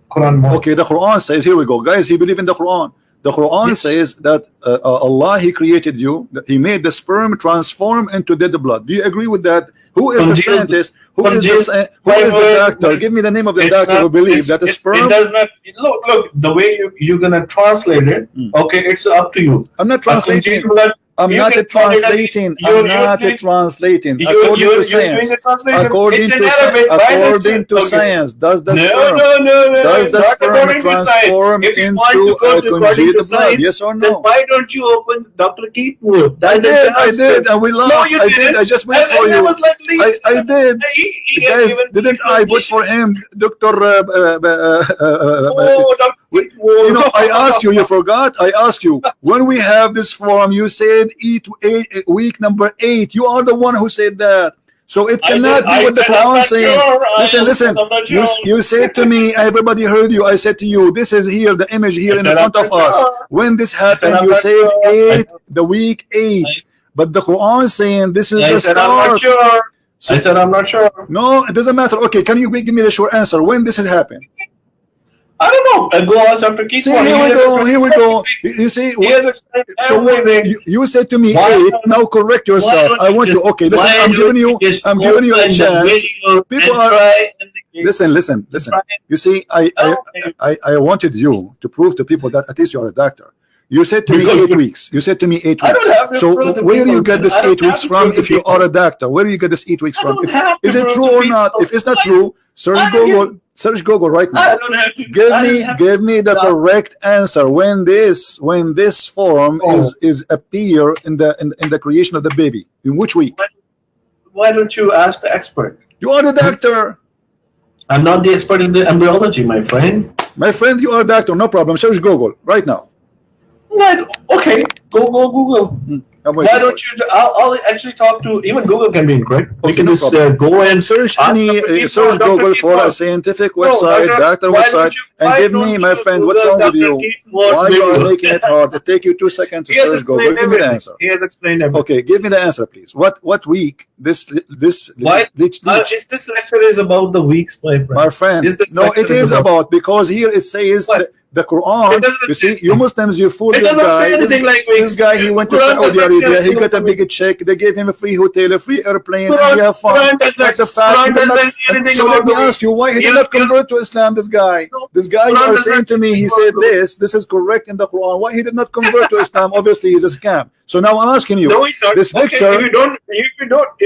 Okay, the Quran says, here we go, guys. He believe in the Quran. The Quran says that Allah, He created you. He made the sperm transform into dead blood. Do you agree with that? Who is the scientist? Who is the doctor? Give me the name of the doctor who believes that the sperm. It does not. Look. The way you're gonna translate it. Okay, it's up to you. I'm not translating. I'm not translating. According to science. According to science, does the sperm transform into a congealed blood? Yes or no? Why don't you open Dr. Keith Wood? I did, and we laughed. No, I did. I just went for you. I did. Guys, didn't I vote for him, Dr. You know, I asked you. You forgot. I asked you when we have this forum. You said eat week number 8. You are the one who said that. So it cannot be what the Quran saying. Listen. You said to me, everybody heard you. I said to you, this is here, the image here in front of us. When this happened, you said 8, the week 8. But the Quran saying this is the start. I said I'm not sure. No, it doesn't matter. Okay, can you give me the short answer? When this has happened? I don't know. Go ask Dr. Keith. Here we go. You see, so you said to me 8. Now correct yourself. I want you. Okay, listen. I'm giving you a chance. People are. Listen. You see, I wanted you to prove to people that at least you are a doctor. You said to me 8 weeks. You said to me 8 weeks. So where do you get this 8 weeks from? If you are a doctor, where do you get this 8 weeks from? Is it true or not? If it's not true, search Google. Search Google right now. Give me the correct answer when this form is appear in the creation of the baby. In which week? Why don't you ask the expert? You are the doctor. I'm not the expert in the embryology, my friend. My friend, you are a doctor. No problem. Search Google right now. Okay, go Google. Why don't you? I'll actually talk to. Even Google can be incorrect. Okay, you can just go and search search Google for a scientific website, doctor website, and give me, my friend, what's wrong with you? Why you are making it hard? It take you 2 seconds to search Google. Give me the answer. He has explained everything. Okay, give me the answer, please. What week this? Why is this lecture is about the weeks, my friend? My friend, no, it is about because here it says. The Quran, you see, you Muslims, you fool this guy. This guy, he went to Saudi Arabia. Arabia. He got a big check. They gave him a free hotel, a free airplane, and he have fun. Quran does not say anything So let about me the ask you, why he did not convert to Islam? This guy, you Quran are does saying not to me, say he anything said about this is correct in the Quran. Why he did not convert to Islam? Obviously, he's a scam. So now I'm asking you, No, it's not. this Okay, picture. if you don't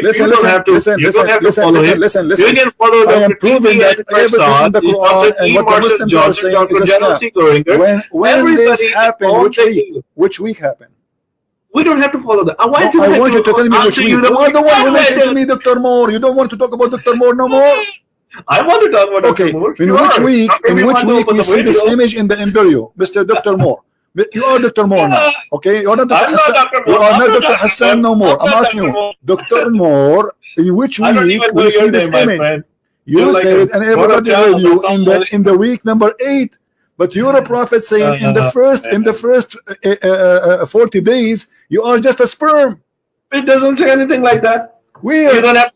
Listen, have to, listen, you don't have to listen, follow listen, him. listen, You listen. can follow I am Dr. proving TV that and everything in Prasad, the Quran Dr. and E. what the Marshall Muslims are Johnson, saying Dr. is a General scam. C. Goringer. When this Everybody is happened, all which week? taking. Which week happened? We don't have to follow that. Why No, do I have want you to tell me which answer week. you You are the one who mentioned to question? me Dr. Moore. You don't want to talk about Dr. Moore no more? I want to talk about Okay, Dr. Moore. in Sure. which week? Okay, In which want to week open we the see this window. image in the embryo, Mr. Dr. Moore? You are Dr. Moore now, okay? You are not Dr. I'm not Hassan. Dr. You Moore. are I'm not not Dr. Dr. Hassan no Moore. more. I'm I'm not asking Dr. you, Moore. Dr. Moore. In which I don't week even know we see your this name, my image? friend. You You're like said, and a board of everybody child, heard you that's all. in the week number 8. But you're a prophet saying in the first 40 days you are just a sperm. It doesn't say anything like that. Where? You don't have.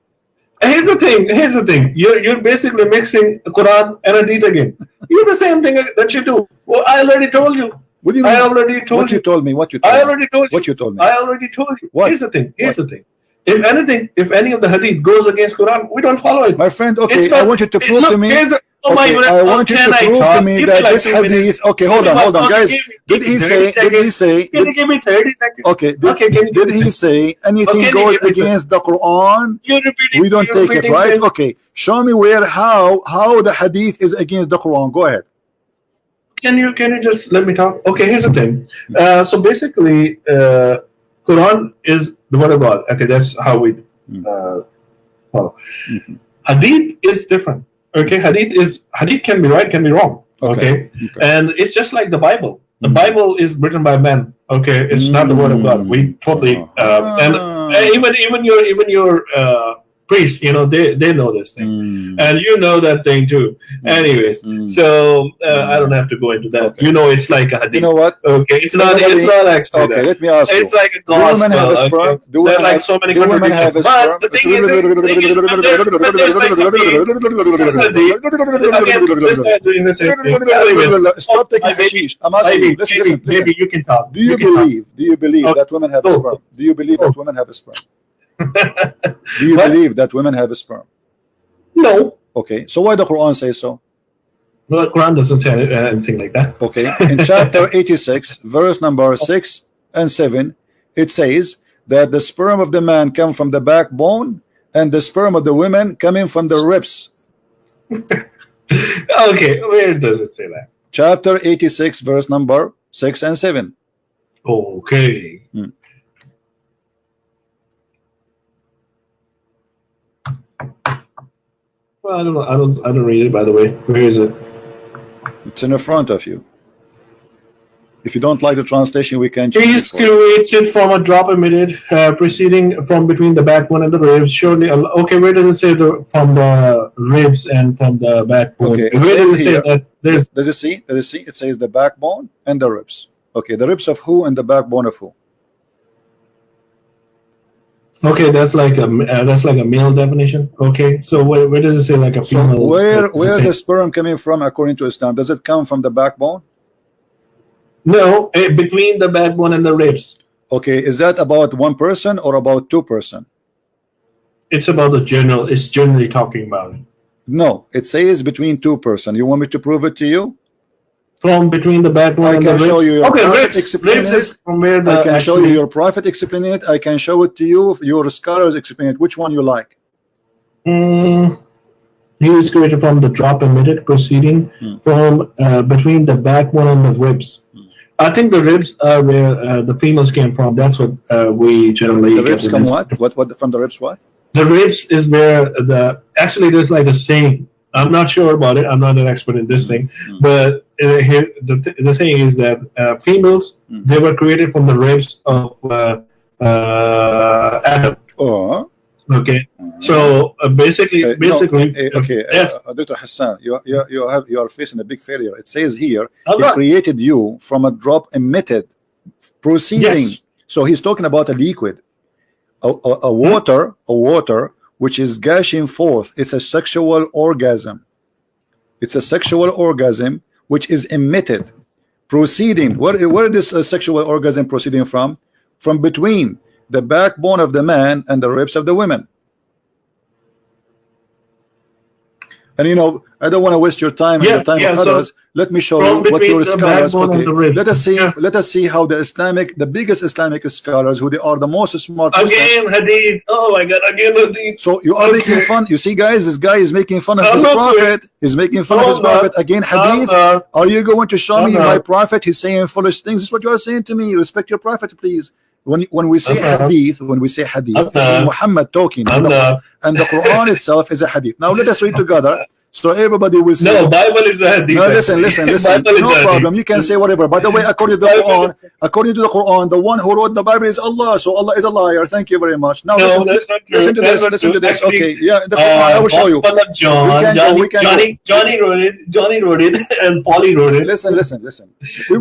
Here's the thing. Here's the thing. You're basically mixing Quran and Hadith again. You're the same thing that you do. Well, I already told you. What do you mean? I already told what you. you told me? What you told I me? already told you. What you told me? I already told you. What? Here's the thing. Here's What? the thing. If anything, if any of the Hadith goes against Quran, we don't follow it. My friend, It's okay, not, I want you to prove look, to me. here's the, oh Okay, my, I want you to can I prove to talk? me Give that like this 2 minutes. hadith. Okay, hold on, guys. Did he say? Did he say? Can you give me 30 seconds? Okay. Did he say anything Okay, goes give me against the Quran? You're repeating. We don't you're take it, repeating right? same- Okay. Show me where how the hadith is against the Quran. Go ahead. Can you just let me talk? Okay, here's the thing. So basically, Quran is the word of God. Okay, that's how we follow. Mhm. Hadith is different. Okay, hadith can be right, can be wrong. Okay, and it's just like the Bible. The Bible is written by men. Okay, it's not the word of God. We totally and even your priests, they know this thing, and you know that thing too. Anyways, so I don't have to go into that. Okay. It's like a hadith. You know what? Okay, it's not actually. Okay, that. let me ask you. It's like a Do gospel. women have a sperm? Okay? Do There's women like have, so many do women have contradictions. a sperm? But the thing is, Stop taking hashish. I'm asking you. Listen. Maybe you can talk. Do you believe that women have a sperm? Do you believe that women have a sperm? Do you believe that women have a sperm? No. Okay, so why the Quran says so? No, the Quran doesn't say anything like that. Okay, in chapter 86, verse number 6 and 7, it says that the sperm of the man come from the backbone and the sperm of the women coming from the ribs. Okay, where does it say that? Chapter 86, verse number 6 and 7. Okay. Well, I don't read it, by the way. Where is it? It's in the front of you. If you don't like the translation, we can change Is it. For you. created from a drop emitted, proceeding from between the backbone and the ribs. Surely, okay. Where does it say from the ribs and from the backbone? Okay, Where does it say here, that? There's does it see? Does it see? It says the backbone and the ribs. Okay, the ribs of who and the backbone of who? okay. That's like a male definition. Okay, so where does it say like a So female? where the the sperm coming from according to Islam? Does it come from the backbone? No, between the backbone and the ribs. Okay, is that about one person or about two person? It's about the general. It's generally talking about it. No, it says between two person. You want me to prove it to you? From between the backbone I and can the show ribs. you your Okay, prophet ribs explaining is it. from where the I can show you actually- your prophet explaining it. I can show it to you. Your scholars explain it. Which one you like? He was created from the drop emitted proceeding from between the backbone and the ribs. I think the ribs are where the females came from. That's what we generally The get ribs in come this. what from the ribs what? The ribs is where actually there's like a saying. I'm not sure about it. I'm not an expert in this thing, but here the saying is that females they were created from the ribs of Adam. Oh. Okay, so basically, yes. Dr. Hassan, you are facing a big failure. It says here I'm he not. created you from a drop emitted, proceeding. Yes. So he's talking about a liquid, a water which is gushing forth. It's a sexual orgasm. It's a sexual orgasm which is emitted, proceeding. Where is this sexual orgasm proceeding from? from between the backbone of the man and the ribs of the women. And you know, I don't want to waste your time and the time of others. Let me show you what your scholars. Okay, let us see. Let us see how the biggest Islamic scholars, who they are the most smart. Again, hadith. Oh my God, again hadith. So you are making fun. You see, guys, this guy is making fun of his prophet. He's making fun of his prophet. Again, hadith. Are you going to show me my prophet? He's saying foolish things. This is what you are saying to me. Respect your prophet, please. When we say hadith, it's Muhammad talking, and the Quran itself is a hadith. Now let us read together, so everybody will see. No, Bible is a hadith. No, listen. No problem. You can say whatever. By the way, according to the Quran, the one who wrote the Bible is Allah. So Allah is a liar. Thank you very much. Now listen to this. Okay, yeah, the Quran. I will show you. Johnny wrote it, and Polly wrote it. Listen. We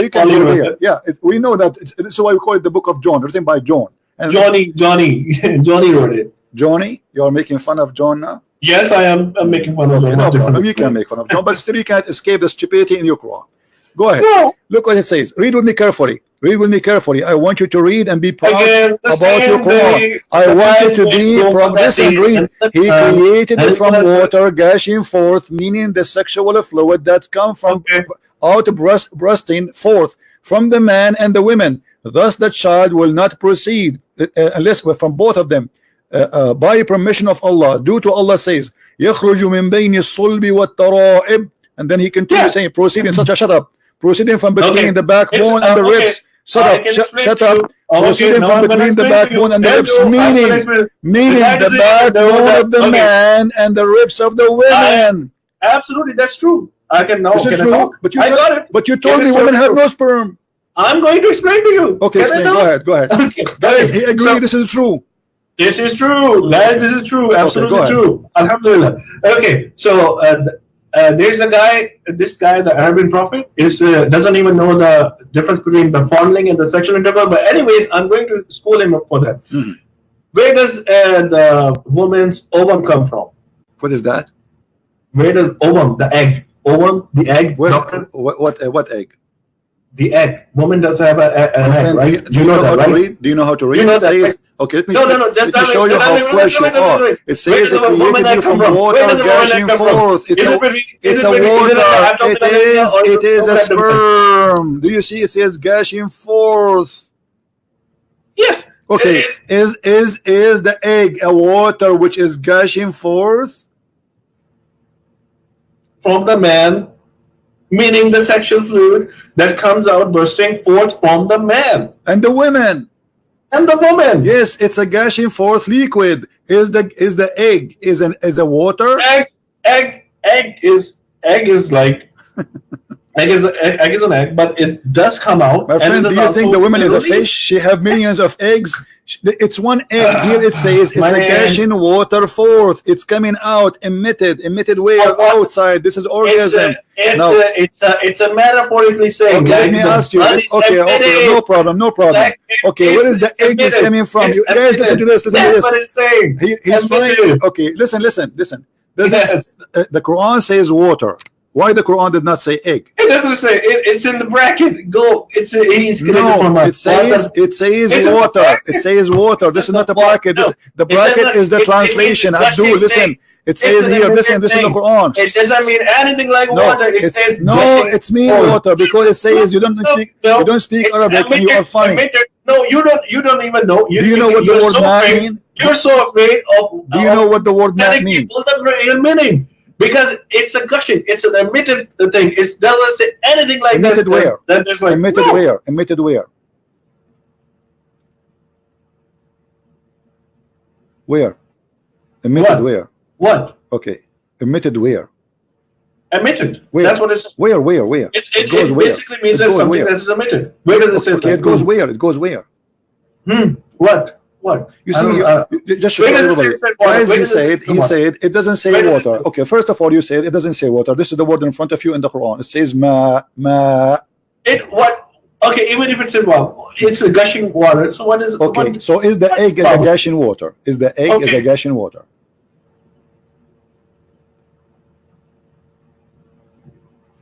can go here. Yeah, we know that. This is why we call it the Book of John, written by John. And Johnny wrote it. Johnny, you are making fun of John now? Yes, I am. I'm making fun of John. No problem. You can make fun of John, but still you can't escape the stupidity in your Quran. Go ahead. No. Look what it says. Read with me carefully. I want you to read and be proud about your Quran. I want you to be proud. Listen, read. He created it from water gushing forth, meaning the sexual fluid that comes from out bursting forth from the man and the women. Thus the child will not proceed unless from both of them. By permission of Allah, due to Allah says, يخرج من بين الصلب والترائب, and then he continues saying, proceeding, shut up, proceeding from between the backbone and the ribs. Shut up. Proceeding from between the backbone and the ribs, meaning the backbone of the man and the ribs of the women. Absolutely, that's true. I can now. Can I talk? But you told me women have no sperm. I'm going to explain to you. Okay, explain. Go ahead. Okay. Guys, he agreed. This is true. This is true, guys. This is true. Absolutely true. Alhamdulillah. Okay, so there's a guy. This guy, the Arabian prophet, doesn't even know the difference between the fondling and the sexual intercourse. But anyways, I'm going to school him up for that. Mm-hmm. Where does the woman's ovum come from? What is that? Where does ovum, the egg, the egg? What egg? The egg. Woman does have an egg, right? Do you know that, right? Do you know how to read? You know that, right? Okay, let me show you how fresh you are. It says it created from water gushing forth. It's a water. It is a sperm. Do you see? It says gushing forth. Yes. Okay. Is the egg a water which is gushing forth from the man, meaning the sexual fluid that comes out bursting forth from the man and the women? And the woman. Yes, it's a gushing forth liquid. Is the egg is a water? Egg is like egg is an egg, but it does come out. My friend, do you think the woman is a fish? She have millions of eggs. It's one egg. Here it says it's a gushing water forth. It's coming out, emitted where? Outside. This is orgasm. It's a metaphorically saying. Okay, let me ask you. Okay, no problem. Okay, where is the egg is coming from? You guys, listen to this. That's what it's saying. He's trying. Okay, listen. The Quran says water. Why the Quran did not say egg? It doesn't say it's in the bracket. Go. It says water. It says water. This is not a bracket. The bracket is the translation. Abdul, listen. It says here. Listen to the Quran. It doesn't mean anything like water. It says it's mean water because it says you don't speak Arabic and you are funny. No, you don't even know. Do you know what the word "ma" mean? You're so afraid of. Do you know what the word "ma" means? The real meaning. Because it's a gushing, it's an emitted thing. It doesn't say anything like emitted that. Where? That there's like, emitted no. where? Emitted where? Where? Emitted where? What? Okay. Emitted where? Emitted. Where? That's what it's. Where? It goes where? Basically means that something that is emitted. Where does it say? Okay, it goes where? It goes where? What? You see, just show everybody. Guys, he said it doesn't say water. Okay, first of all, you said it doesn't say water. This is the word in front of you in the Quran. It says ma. What? Okay, even if it said it's a gushing water. So what is? Okay, so is the egg is a gushing water? Is the egg is a gushing water?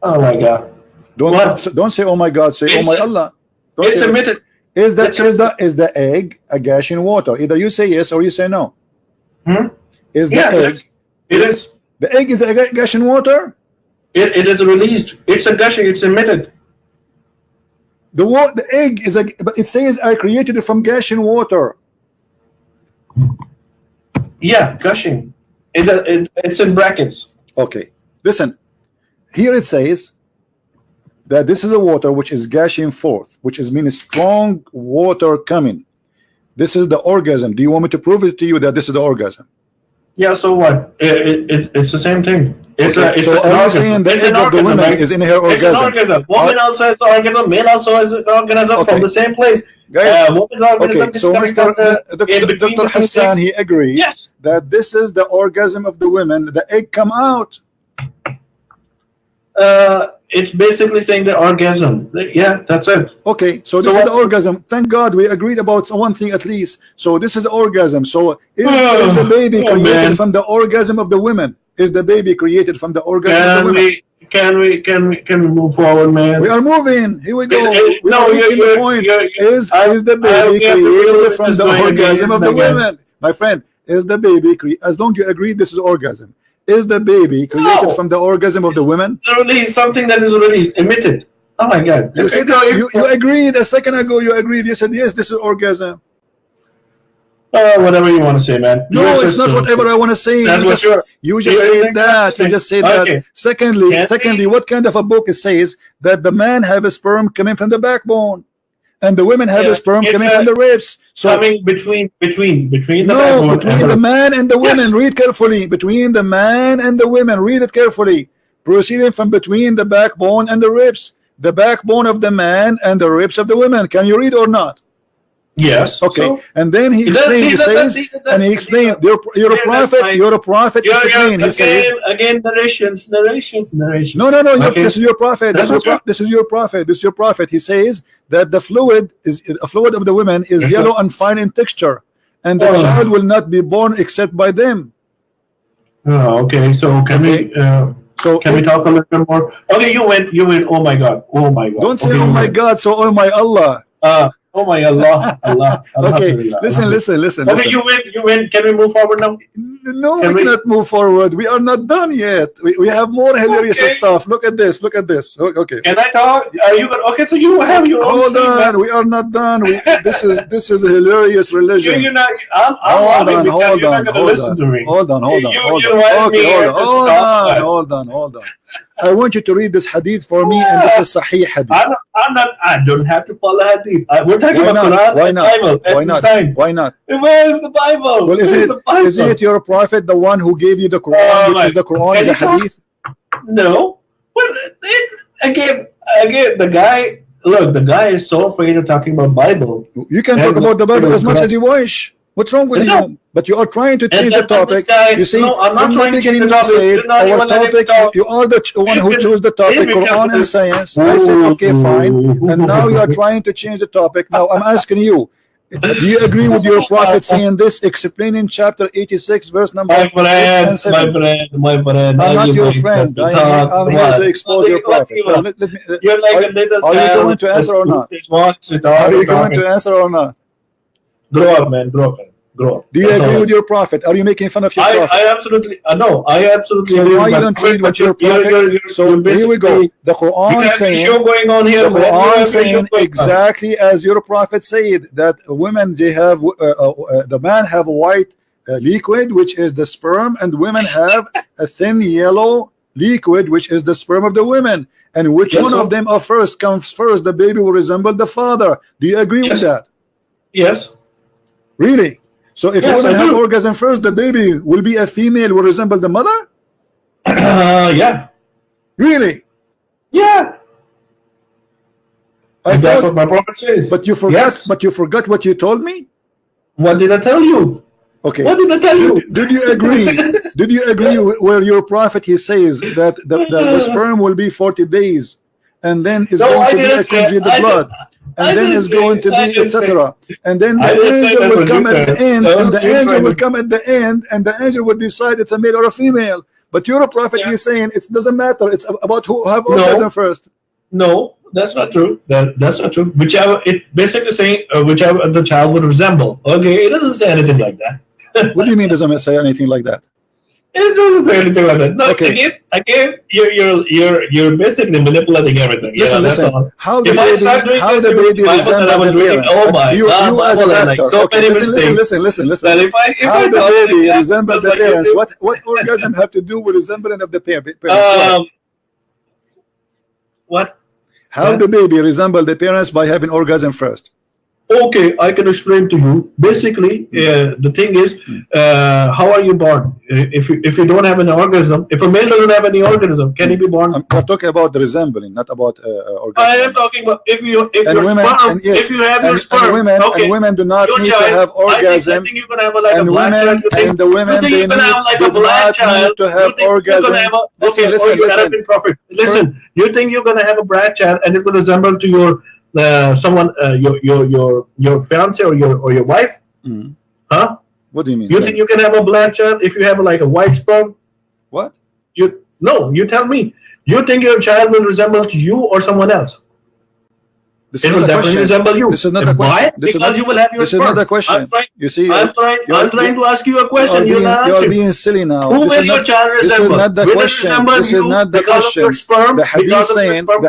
Oh my God! Don't say oh my God. Say oh my Allah. It's emitted. Is the egg a gash in water? Either you say yes or you say no. Is the egg? It is. The egg is a gash in water. It is released. It's a gushing. It's emitted. The egg is but it says I created it from gash in water. Yeah, gushing. It's in brackets. Okay, listen. Here it says that this is a water which is gushing forth, which is meaning strong water coming. This is the orgasm. Do you want me to prove it to you that this is the orgasm? Yeah. So what? It's the same thing. It's okay, so are you saying the egg of the woman right? is in her orgasm? It's an orgasm. Woman also has an orgasm. Male also has an organism from the same place. Guys, okay, so Dr. Hassan, he agrees that this is the orgasm of the women. The egg come out. It's basically saying the orgasm. Yeah, that's it. Okay, so this is the orgasm. Thank God we agreed about one thing at least. So this is the orgasm. So is the baby created from the orgasm of the women? Is the baby created from the orgasm of the women? Can we move forward, man? We are moving. Here we go. We are reaching the point. Is the baby created from the orgasm of the women? My friend, is the baby as long as you agree this is orgasm? Is the baby created from the orgasm of the women? Release something that is released, emitted. Oh my God! You said you agreed a second ago. You agreed. You said yes, this is orgasm. Whatever you want to say, man. No, it's not whatever I want to say. You just said that. You just said that. Secondly, what kind of a book it says that the man have a sperm coming from the backbone, and the women have a sperm coming from the ribs? So coming between the backbone between the man and the women. Read carefully. Between the man and the women. Read it carefully. Proceeding from between the backbone and the ribs, the backbone of the man and the ribs of the women. Can you read or not? Yes. Okay. So, and then he explained. He says, and he explained, "You're a prophet. You're a prophet." He says again, narrations. No. Okay. This is your prophet. This is your prophet. This is your prophet. He says that the fluid of the women is yellow and fine in texture, and the child will not be born except by them. Oh, okay. So can we? Can we talk a little bit more? Okay, you went. Oh my God. Don't say oh my God. So oh my Allah. Oh my Allah. Okay, listen. Okay, you win. Can we move forward now? No, we cannot move forward. We are not done yet. We have more hilarious stuff. Look at this. Okay. Can I talk? Are you good? Okay, so you have your own. Hold on. We are not done. This is a hilarious religion. You're not. Hold on. Hold on. I want you to read this hadith for me, and this is Sahih hadith. I don't have to follow hadith. We're talking about Quran, Bible, and science. Why not? Where is the Bible? Well, is it your prophet, the one who gave you the Quran, which is the Quran, is a hadith? No. Well, again, the guy. Look, the guy is so afraid of talking about Bible. You can talk about the Bible as much as you wish. What's wrong with you? But you are trying to change the topic. You see, I'm from the beginning you said our topic, you are the one who chose the topic, Quran and science. I said, okay, fine. And now you are trying to change the topic. Now I'm asking you, do you agree with your prophet saying this, explaining chapter 86, verse number 6 and 7? My friend. I'm not your friend. I'm here to expose your prophet. You're like a little child. Are you going to answer or not? Are you going to answer or not? Grow up, man. Grow up. Do you agree with your prophet? Are you making fun of your prophet? I absolutely no. I absolutely. So why you don't read what your prophet? So here we go. The Quran saying. The Quran saying exactly as your prophet said that women they have the man have a white liquid which is the sperm, and women have a thin yellow liquid which is the sperm of the women. And which one of them comes first? The baby will resemble the father. Do you agree with that? Yes. Really? So if women have orgasm first, the baby will be a female, will resemble the mother? Yeah. Really? Yeah. That's what my prophet says. But you forgot. Yes. But you forgot what you told me. What did I tell you? Okay. What did I tell you? Did you agree? Did you agree where your prophet he says that the sperm will be 40 days, and then is going to be a congealed blood? And then it's going to be etc. And then the angel will come at the end, and the angel will come at the end, and the angel will decide it's a male or a female. But you're a prophet, he's saying it doesn't matter. It's about who have orgasm first. No, that's not true. That's not true. Whichever it basically saying whichever the child would resemble. Okay, it doesn't say anything like that. What do you mean doesn't say anything like that? It doesn't say anything like that. No, Okay. again, you're basically manipulating everything. Listen, that's listen. all. How the If I start baby, doing how this the with baby Bible that I resembles was the reading, parents? oh my You God, as a Bible had like doctor. so Okay, many listen, mistakes. listen. That if How I the talk baby like that, resembles just the like you parents? do, What orgasm have to do with resembling of the parents? What? what? How the baby resemble the parents by having orgasm first? Okay, I can explain to you. Basically, the thing is, how are you born? If you don't have an organism, if a male doesn't have any organism, can he be born? I'm talking about the resembling, not about orgasm. I am talking about if your women, sperm, yes, if you have your sperm, and women do not your need child, to have orgasm. I think you're gonna have like and a black women, child. and the women, you think they you're gonna have like do a black not child? need to have You think orgasm. You're gonna have a, Listen, okay, listen, or you listen. Arab prophet. Listen, you think you're gonna have a black child and it will resemble to your someone your fiance or your wife? Huh? What do you mean? You think you can have a black child if you have like a white sperm? What? You tell me. You think your child will resemble to you or someone else? This it will definitely resemble you. This is not a question. Why? Because you will have your sperm. This is not a question. You see, I'm trying to ask you a question. You're not answering. You're being silly now. Who will your child resemble? This is not the question. This is not the question. Sperm, the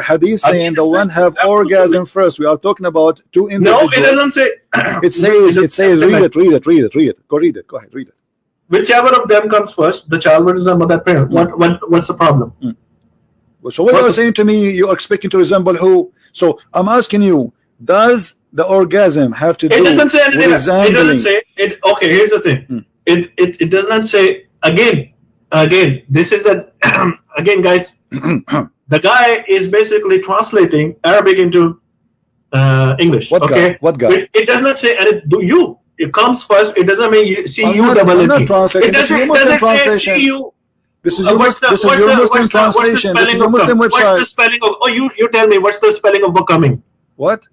hadith saying the one have orgasm first. We are talking about two individuals. No, it doesn't say. It says read it. Go read it. Go ahead, read it. Whichever of them comes first, the child will resemble that parent. What's the problem? So what you're saying to me, you're expecting to resemble who? So I'm asking you, does the orgasm have to do it doesn't say anything. Resembling? It doesn't say it. Okay, here's the thing. It does not say again. This is the again, guys. The guy is basically translating Arabic into English. What okay, guy? What guy? It does not say, and it comes first. It doesn't mean you see you double I'm not translating. It doesn't say see you. This is your Muslim translation. This is your Muslim website. What's the spelling of? Oh, you tell me. What's the spelling of becoming? What?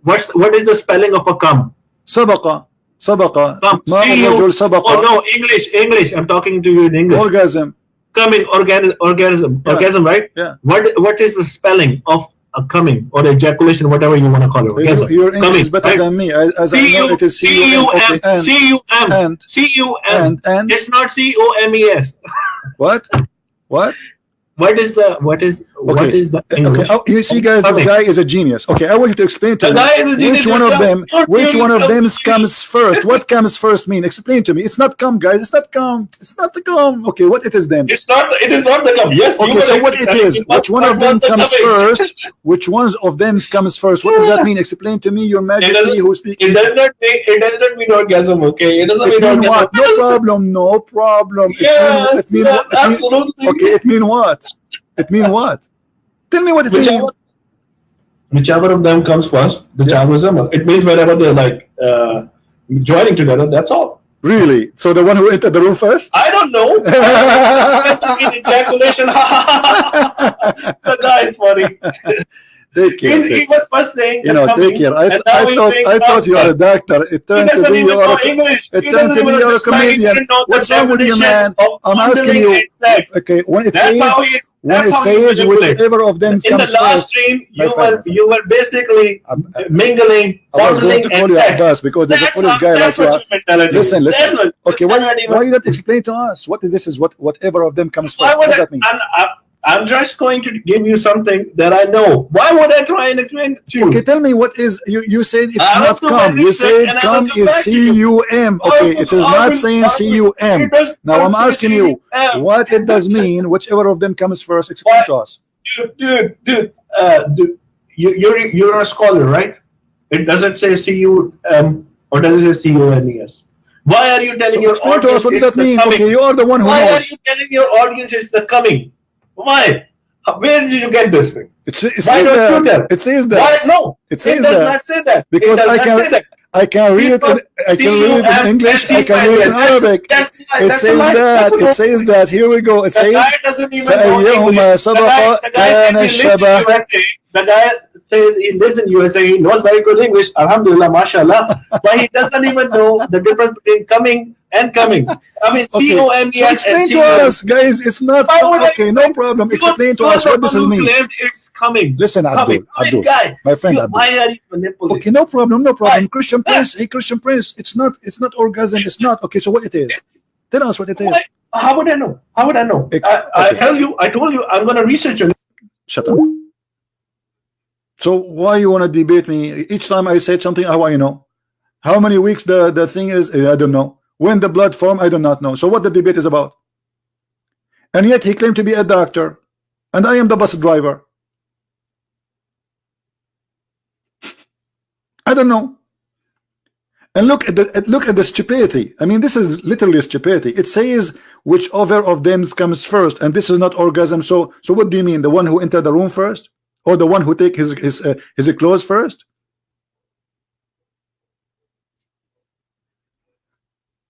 What is the spelling of become? سبق. Oh no, English. I'm talking to you in English. Orgasm. Coming, orgasm, right? Yeah. What is the spelling of a coming or ejaculation, whatever you want to call it? Orgasm. Your English is better than me. As I know, it is C-U-M. C-U-M. It's not C-O-M-E-S. What? What is the English? Okay. Oh, you see, guys, this guy is a genius. Okay, I want you to explain to me which one of them comes first. What comes first mean? Explain to me. It's not come, guys. It's not come. It's not the come. Okay, what it is then? It is not the come. Yes. Okay, so what it is? Which one of them comes first? Which ones of them comes first? What does that mean? Explain to me, Your Majesty, who speaks. It does not mean orgasm. Okay, it doesn't mean orgasm. No problem. Yes, absolutely. Okay, it mean what? It mean what? Tell me what it means. Whichever of them comes first, the child will resemble. It means whenever they're like joining together, that's all. Really? So the one who entered the room first? I don't know. Ejaculation. The guy is funny. He was first saying, take care. I thought you are a doctor. It turned to be you're a comedian. What's wrong with you, man? I'm asking you. Okay, when it says whichever of them comes first. In the last stream, you were basically mingling, fondling, and sex. Because there's a foolish guy like you. Listen. Okay, why you not explain to us? What is this? Is whatever of them comes first? What does that mean? I'm just going to give you something that I know. Why would I try and explain it to you? Okay, tell me what is you said it's not come. You said come is C-U-M. Okay, it is not saying C-U-M. Now I'm asking you what it does mean. Whichever of them comes first, explain to us. Dude, you're a scholar, right? It doesn't say C-U-M or does it say C-O-M-E-S? Why are you telling your audience to us, what does that mean? Okay, you are the one who knows. Why are you telling your audience it's the coming? Why? Where did you get this thing? It says that. It says that. Why? No, it says does not say that. Because I can read it. I can read it in English. I can read it in Arabic. It says that. Here we go. It says. The guy doesn't even know English. The guy says he lives in USA. He knows very good English. Alhamdulillah, mashallah. But he doesn't even know the difference between coming and coming. I mean, Okay, COMES so and explain to COMES. us, guys. It's not okay. No problem. Explain to us what this is mean. It's coming. Listen, Coming. Abdul, Guy, my friend Abdul. why are you manipulating? Okay, no problem, no problem. Why? Christian Prince, hey Christian Prince. It's not orgasm. It's not okay. So what it is? Tell us what it is. Why? How would I know? How would I know? I told you, I'm gonna research on it. Shut up. So why you want to debate me? Each time I said something, how I know? How many weeks the thing is? I don't know. When the blood form, I do not know. So what the debate is about? And yet he claimed to be a doctor, and I am the bus driver. I don't know. And look at the stupidity. I mean, this is literally stupidity. It says whichever of them comes first, and this is not orgasm. So what do you mean? The one who entered the room first, or the one who take his clothes first?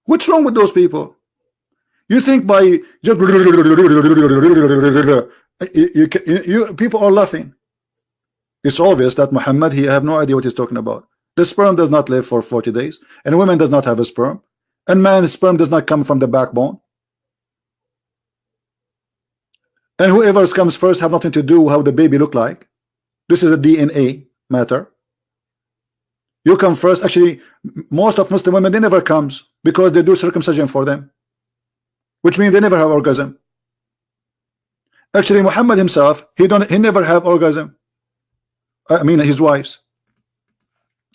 What's wrong with those people? You think by just you people are laughing. It's obvious that Muhammad, he have no idea what he's talking about. The sperm does not live for 40 days, and women does not have a sperm, and man's sperm does not come from the backbone. And whoever comes first have nothing to do with how the baby look like. This is a DNA matter. You come first. Actually, most of Muslim women, they never comes because they do circumcision for them, which means they never have orgasm. Actually, Muhammad himself, he never have orgasm. I mean, his wives.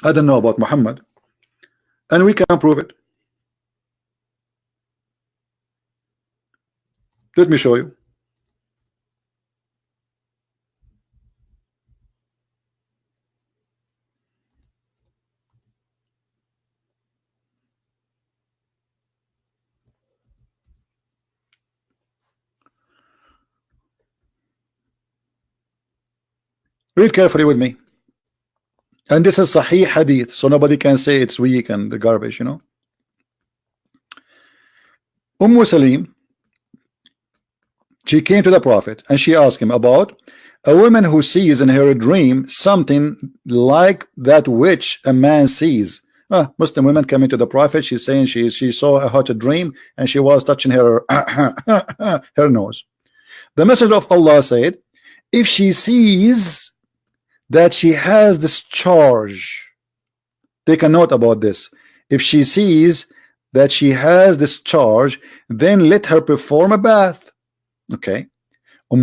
I don't know about Muhammad, and we can prove it. Let me show you. Read carefully with me. And this is Sahih Hadith, so nobody can say it's weak and the garbage, you know. Salim, she came to the Prophet and she asked him about a woman who sees in her dream something like that which a man sees. Muslim women coming to the Prophet, she's saying she saw a hot dream and she was touching her her nose. The Messenger of Allah said, if she sees that she has this charge, take a note about this. If she sees that she has this charge, then let her perform a bath. Okay.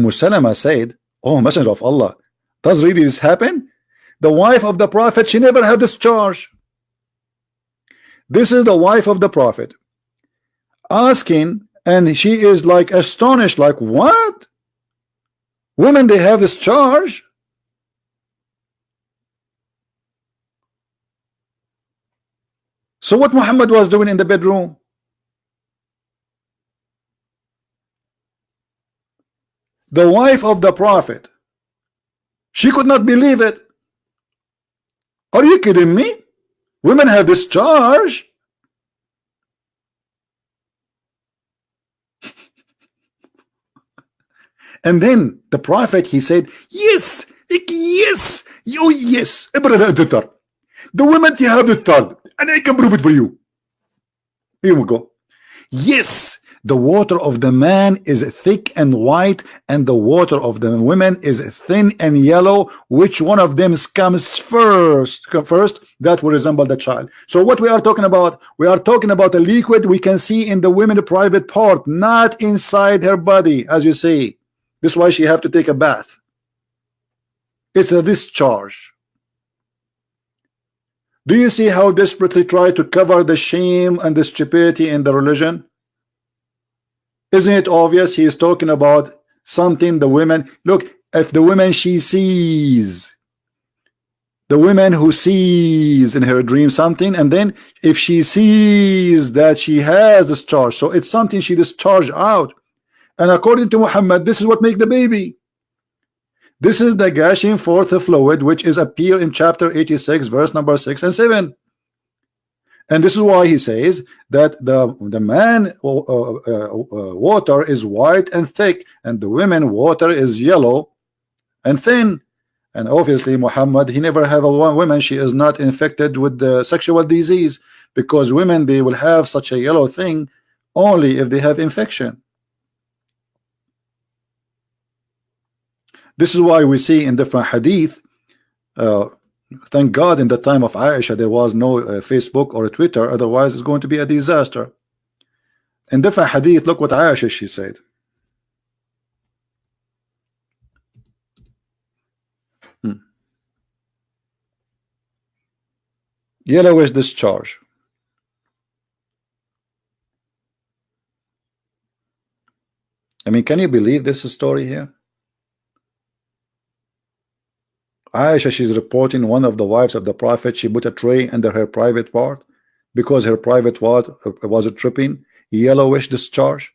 Salama said, oh Messenger of Allah, does really this happen? The wife of the Prophet, she never had this charge. This is the wife of the Prophet asking, and she is like astonished, like what? Women, they have this charge? So what Muhammad was doing in the bedroom? The wife of the Prophet, she could not believe it. Are you kidding me? Women have this charge. And then the Prophet, he said, yes, yes, oh yes, the women, they have the charge, and I can prove it for you. Here we go. Yes, the water of the man is thick and white, and the water of the women is thin and yellow. Which one of them comes first? That will resemble the child. So what we are talking about? We are talking about a liquid we can see in the women's private part, not inside her body, as you see. This is why she have to take a bath. It's a discharge. Do you see how desperately try to cover the shame and the stupidity in the religion? Isn't it obvious he is talking about something the women, look, if the woman she sees, the woman who sees in her dream something, and then if she sees that she has discharge, so it's something she discharged out. And according to Muhammad, this is what make the baby. This is the gushing forth of fluid which is appear in chapter 86 verse number 6 and 7. And this is why he says that the man water is white and thick, and the women water is yellow and thin. And obviously Muhammad, he never have a woman, she is not infected with the sexual disease, because women, they will have such a yellow thing only if they have infection. This is why we see in different hadith, thank God in the time of Aisha there was no Facebook or Twitter, otherwise it's going to be a disaster. In different hadith, look what Aisha she said. Yellowish discharge. I mean, can you believe this story here? Aisha, she's reporting one of the wives of the Prophet, she put a tray under her private part because her private part was tripping, yellowish discharge.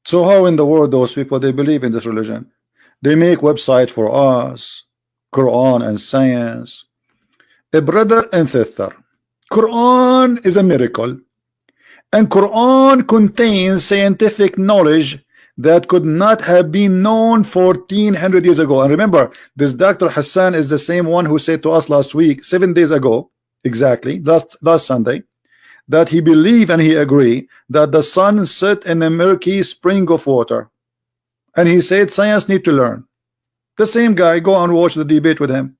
So how in the world those people, they believe in this religion? They make website for us, Quran and science. A brother and sister, Quran is a miracle, and Quran contains scientific knowledge that could not have been known 1400 years ago. And remember, this Dr. Hassan is the same one who said to us last week, 7 days ago, exactly, last Sunday, that he believed and he agreed that the sun set in a murky spring of water. And he said science need to learn. The same guy, go and watch the debate with him.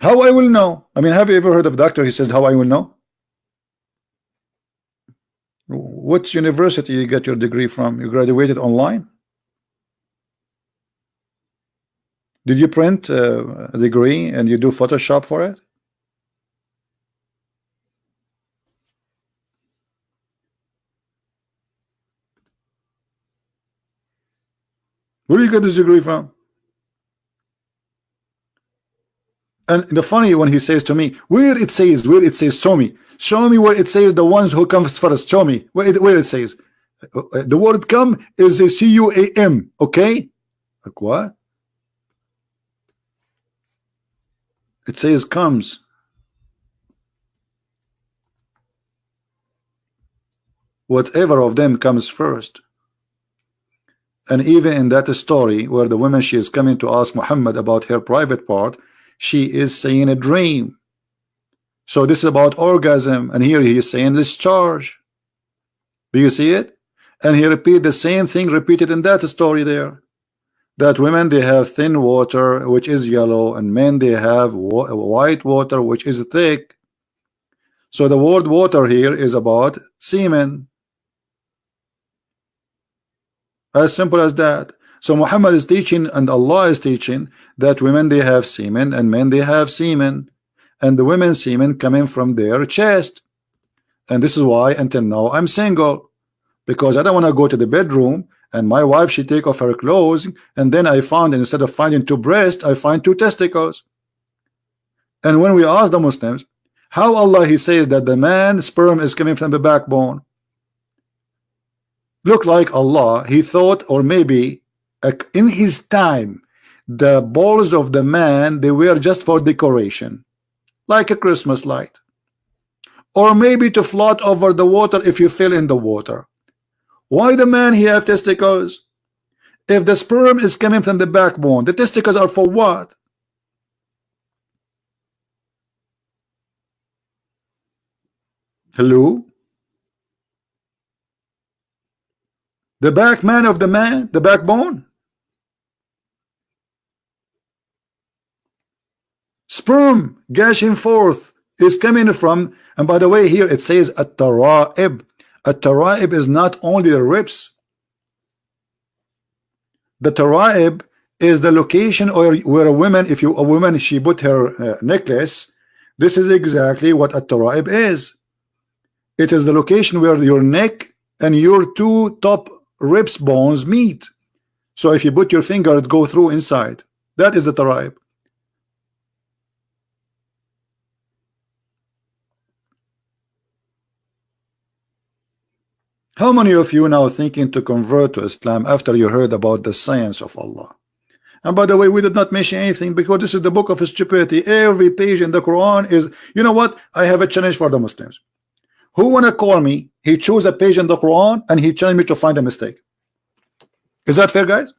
How I will know? I mean, have you ever heard of doctor? He says, how I will know? What university you get your degree from? You graduated online? Did you print a degree and you do Photoshop for it? Where do you get this degree from? And the funny when he says to me, where it says, show me where it says the ones who comes first, show me where it says. The word come is a C-U-A-M, okay? Like what? It says comes. Whatever of them comes first. And even in that story where the woman, she is coming to ask Muhammad about her private part, she is saying a dream. So this is about orgasm, and here he is saying discharge. Do you see it? And he repeat the same thing repeated in that story there, that women, they have thin water which is yellow, and men, they have white water which is thick. So the word water here is about semen. As simple as that. So Muhammad is teaching and Allah is teaching that women, they have semen and men, they have semen, and the women's semen coming from their chest. And this is why until now I'm single, because I don't want to go to the bedroom and my wife, she take off her clothes, and then I found, instead of finding 2 breasts, I find 2 testicles. And when we ask the Muslims how Allah, he says that the man sperm is coming from the backbone, look like Allah, he thought, or maybe in his time, the balls of the man, they were just for decoration, like a Christmas light, or maybe to float over the water if you fell in the water. Why the man, he have testicles? If the sperm is coming from the backbone, the testicles are for what? Hello? The back man of the man, the backbone. Sperm gushing forth is coming from, and by the way, here it says at-tara'ib. At-tara'ib is not only the ribs. The tara'ib is the location or where a woman, if you a woman, she put her necklace. This is exactly what at-tara'ib is. It is the location where your neck and your 2 top ribs bones meet. So if you put your finger, it go through inside. That is the tara'ib. How many of you now thinking to convert to Islam after you heard about the science of Allah? And by the way, we did not mention anything because this is the book of stupidity. Every page in the Quran is, you know what? I have a challenge for the Muslims. Who wanna call me? He chose a page in the Quran and he challenged me to find a mistake. Is that fair, guys?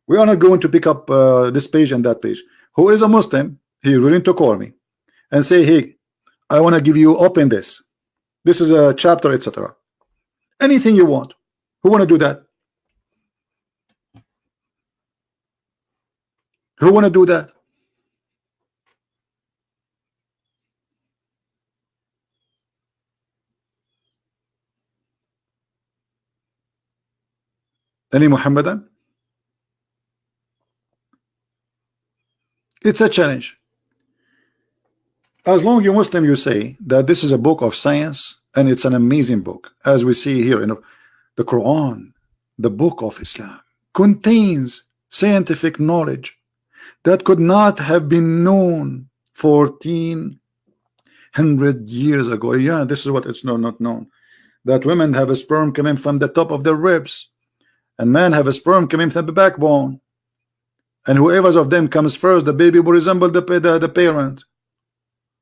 We are not going to pick up this page and that page. Who is a Muslim? He willing to call me and say, hey, I want to give you open this. This is a chapter, etc. Anything you want. Who want to do that? Who want to do that? Any Muhammadan? It's a challenge. As long you Muslim, you say that this is a book of science and it's an amazing book, as we see here in the Quran. The book of Islam contains scientific knowledge that could not have been known 1400 years ago. Yeah, this is what it's not known, that women have a sperm coming from the top of their ribs and men have a sperm coming from the backbone, and whoever of them comes first, the baby will resemble the parent.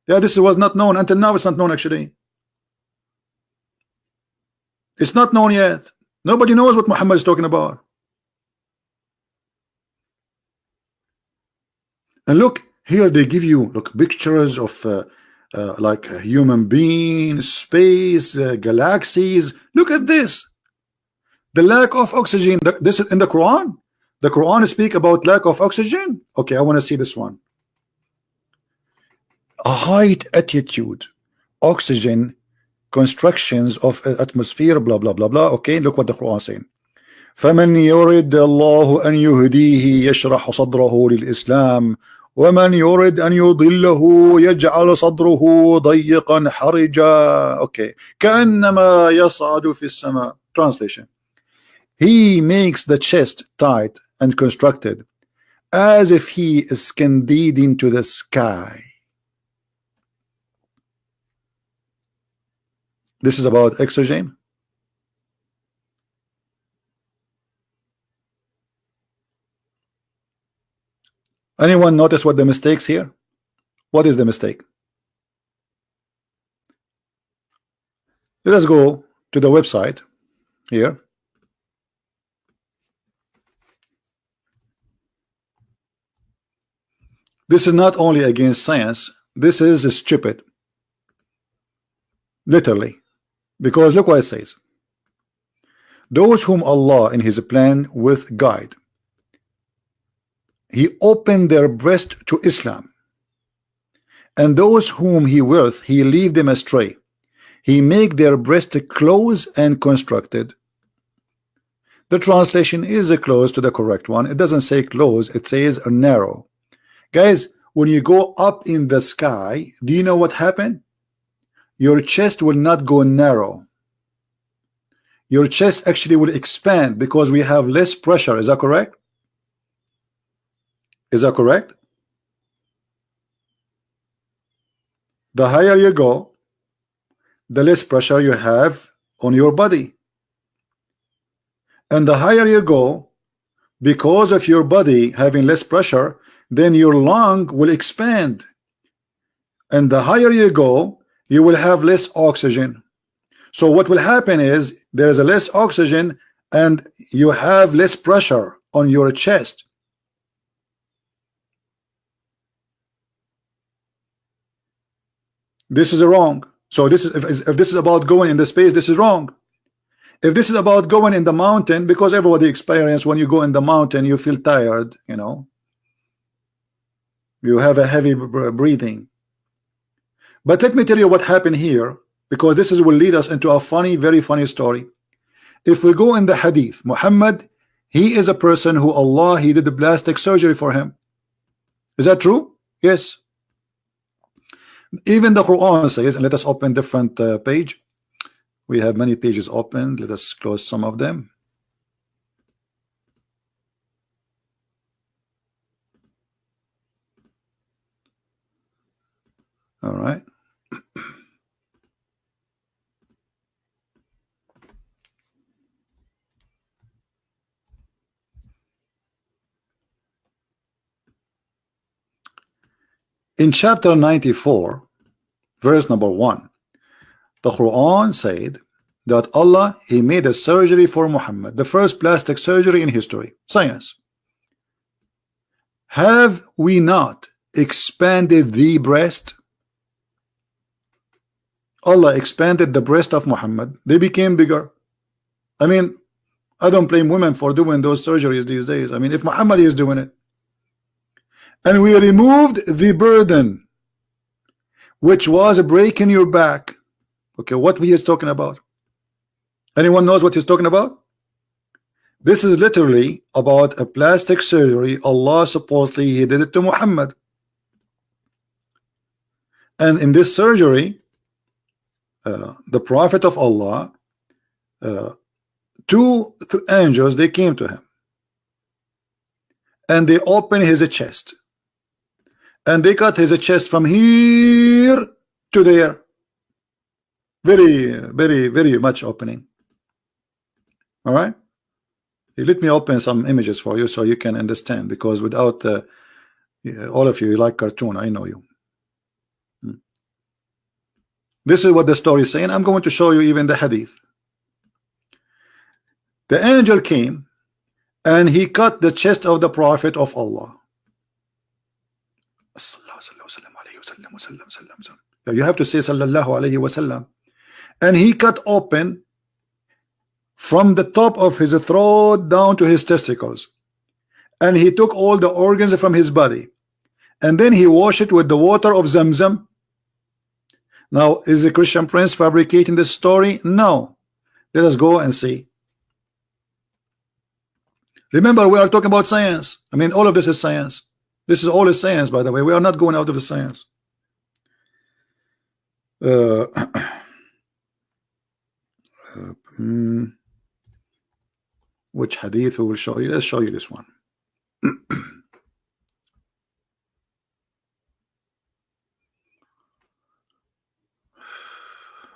Yeah, this was not known until now. It's not known, actually. It's not known yet. Nobody knows what Muhammad is talking about. And look here, they give you look pictures of like a human being, space, galaxies. Look at this. The lack of oxygen. This is in the Quran. The Quran speak about lack of oxygen. Okay, I want to see this one. A height, attitude, oxygen, constructions of atmosphere, blah blah blah blah. Okay, look what the Quran is saying. فمن يرد الله أن يهديه يشرح صدره للإسلام ومن يرد أن يضله يجعل صدره ضيقا حرجا. Okay, كأنما يصعد في السماء. Translation: He makes the chest tight and constructed as if he is scanded into the sky. This is about oxygen. Anyone notice what the mistakes here? What is the mistake? Let us go to the website here. This is not only against science, this is stupid. Literally. Because look what it says. Those whom Allah in his plan with guide, he opened their breast to Islam, and those whom he willeth, he leave them astray. He make their breast close and constructed. The translation is close to the correct one. It doesn't say close, it says narrow. Guys, when you go up in the sky, do you know what happened? Your chest will not go narrow. Your chest actually will expand because we have less pressure. Is that correct? Is that correct? The higher you go, the less pressure you have on your body. And the higher you go, because of your body having less pressure, then your lung will expand. And the higher you go, you will have less oxygen. So what will happen is there is a less oxygen and you have less pressure on your chest. This is wrong. So this is if this is about going in the space, this is wrong. If this is about going in the mountain, because everybody experience when you go in the mountain, you feel tired, you know, you have a heavy breathing. But let me tell you what happened here, because this will lead us into a funny, very funny story. If we go in the hadith, Muhammad, he is a person who Allah, he did the plastic surgery for him. Is that true? Yes. Even the Quran says, and let us open different page. We have many pages open. Let us close some of them. All right. In chapter 94, verse number 1, the Quran said that Allah, He made a surgery for Muhammad, the first plastic surgery in history, science. Have we not expanded the breast? Allah expanded the breast of Muhammad. They became bigger. I mean, I don't blame women for doing those surgeries these days. I mean, if Muhammad is doing it. And we removed the burden, which was breaking your back. Okay, what he is talking about? Anyone knows what he's talking about? This is literally about a plastic surgery. Allah supposedly He did it to Muhammad. And in this surgery, the Prophet of Allah, two angels, they came to him. And they opened his chest. And they cut his chest from here to there. Very, very, very much opening. All right. Let me open some images for you so you can understand, because without all of you like cartoon, I know you. This is what the story is saying. I'm going to show you even the hadith. The angel came and he cut the chest of the Prophet of Allah. You have to say sallallahu alayhi wasallam. And he cut open from the top of his throat down to his testicles, and he took all the organs from his body, and then he washed it with the water of Zamzam. Now, is the Christian prince fabricating this story? No. Let us go and see. Remember, we are talking about science. I mean, all of this is science. This is all is science, by the way. We are not going out of the science. Which hadith we will show you? Let's show you this one.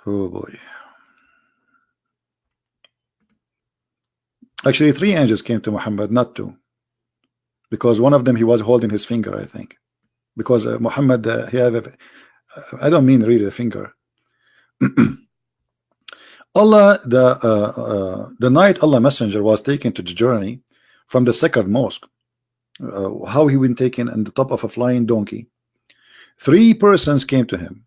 Oh boy. Actually, 3 angels came to Muhammad, not 2, because one of them he was holding his finger, I think, because Muhammad he have I don't mean really the finger. Allah, the night Allah Messenger was taken to the journey from the sacred mosque, how he been taken on the top of a flying donkey. 3 persons came to him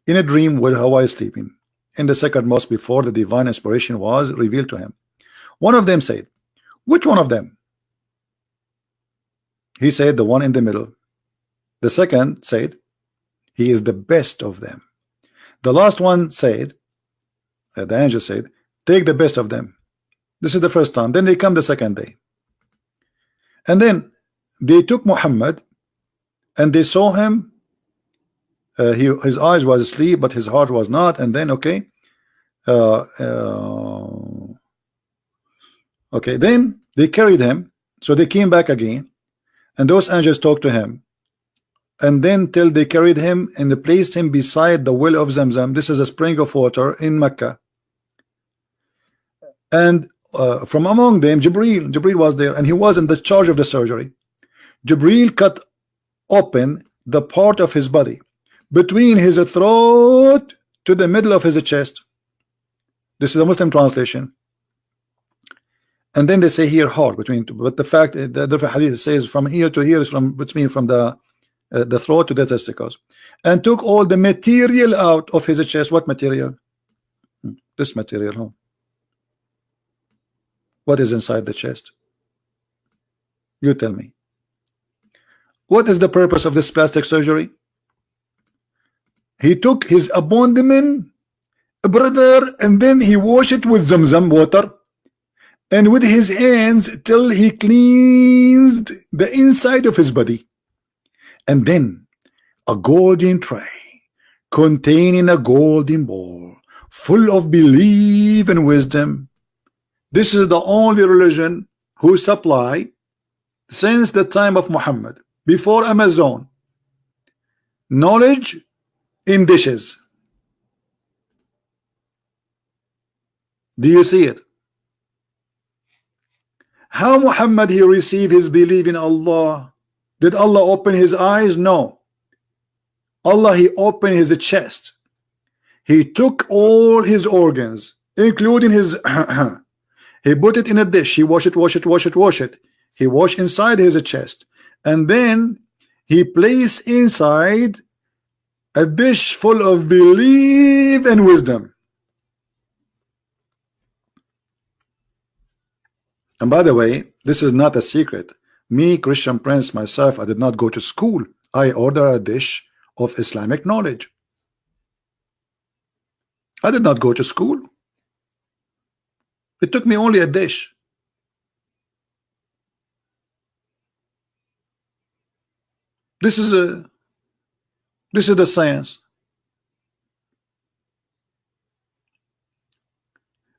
in a dream while he was sleeping in the sacred mosque before the divine inspiration was revealed to him. One of them said, "Which one of them?" He said, "The one in the middle." The second said, "He is the best of them." The last one said, the angel said, "Take the best of them." This is the first time. Then they come the second day, and then they took Muhammad and they saw him. His eyes was asleep, but his heart was not. And then okay, okay, then they carried him. So they came back again, and those angels talked to him, and then till they carried him and they placed him beside the well of Zamzam. This is a spring of water in Mecca. And from among them, Jibril was there, and he was in the charge of the surgery. Jibril cut open the part of his body between his throat to the middle of his chest. This is a Muslim translation. And then they say here heart between, but the fact the different hadith says from here to here is from between from the throat to the testicles, and took all the material out of his chest. What material? This material. Huh? What is inside the chest? You tell me. What is the purpose of this plastic surgery? He took his abdomen, brother, and then he washed it with Zamzam water, and with his hands till he cleansed the inside of his body. And then a golden tray containing a golden bowl full of belief and wisdom. This is the only religion who supply since the time of Muhammad, before Amazon, knowledge in dishes. Do you see it? How Muhammad he received his belief in Allah? Did Allah open his eyes? No. Allah, he opened his chest. He took all his organs, including his he put it in a dish. He wash it, wash it, wash it, wash it. He washed inside his chest. And then he placed inside a dish full of belief and wisdom. And by the way, this is not a secret. Me, Christian Prince, myself, I did not go to school. I ordered a dish of Islamic knowledge. I did not go to school. It took me only a dish. This is the science.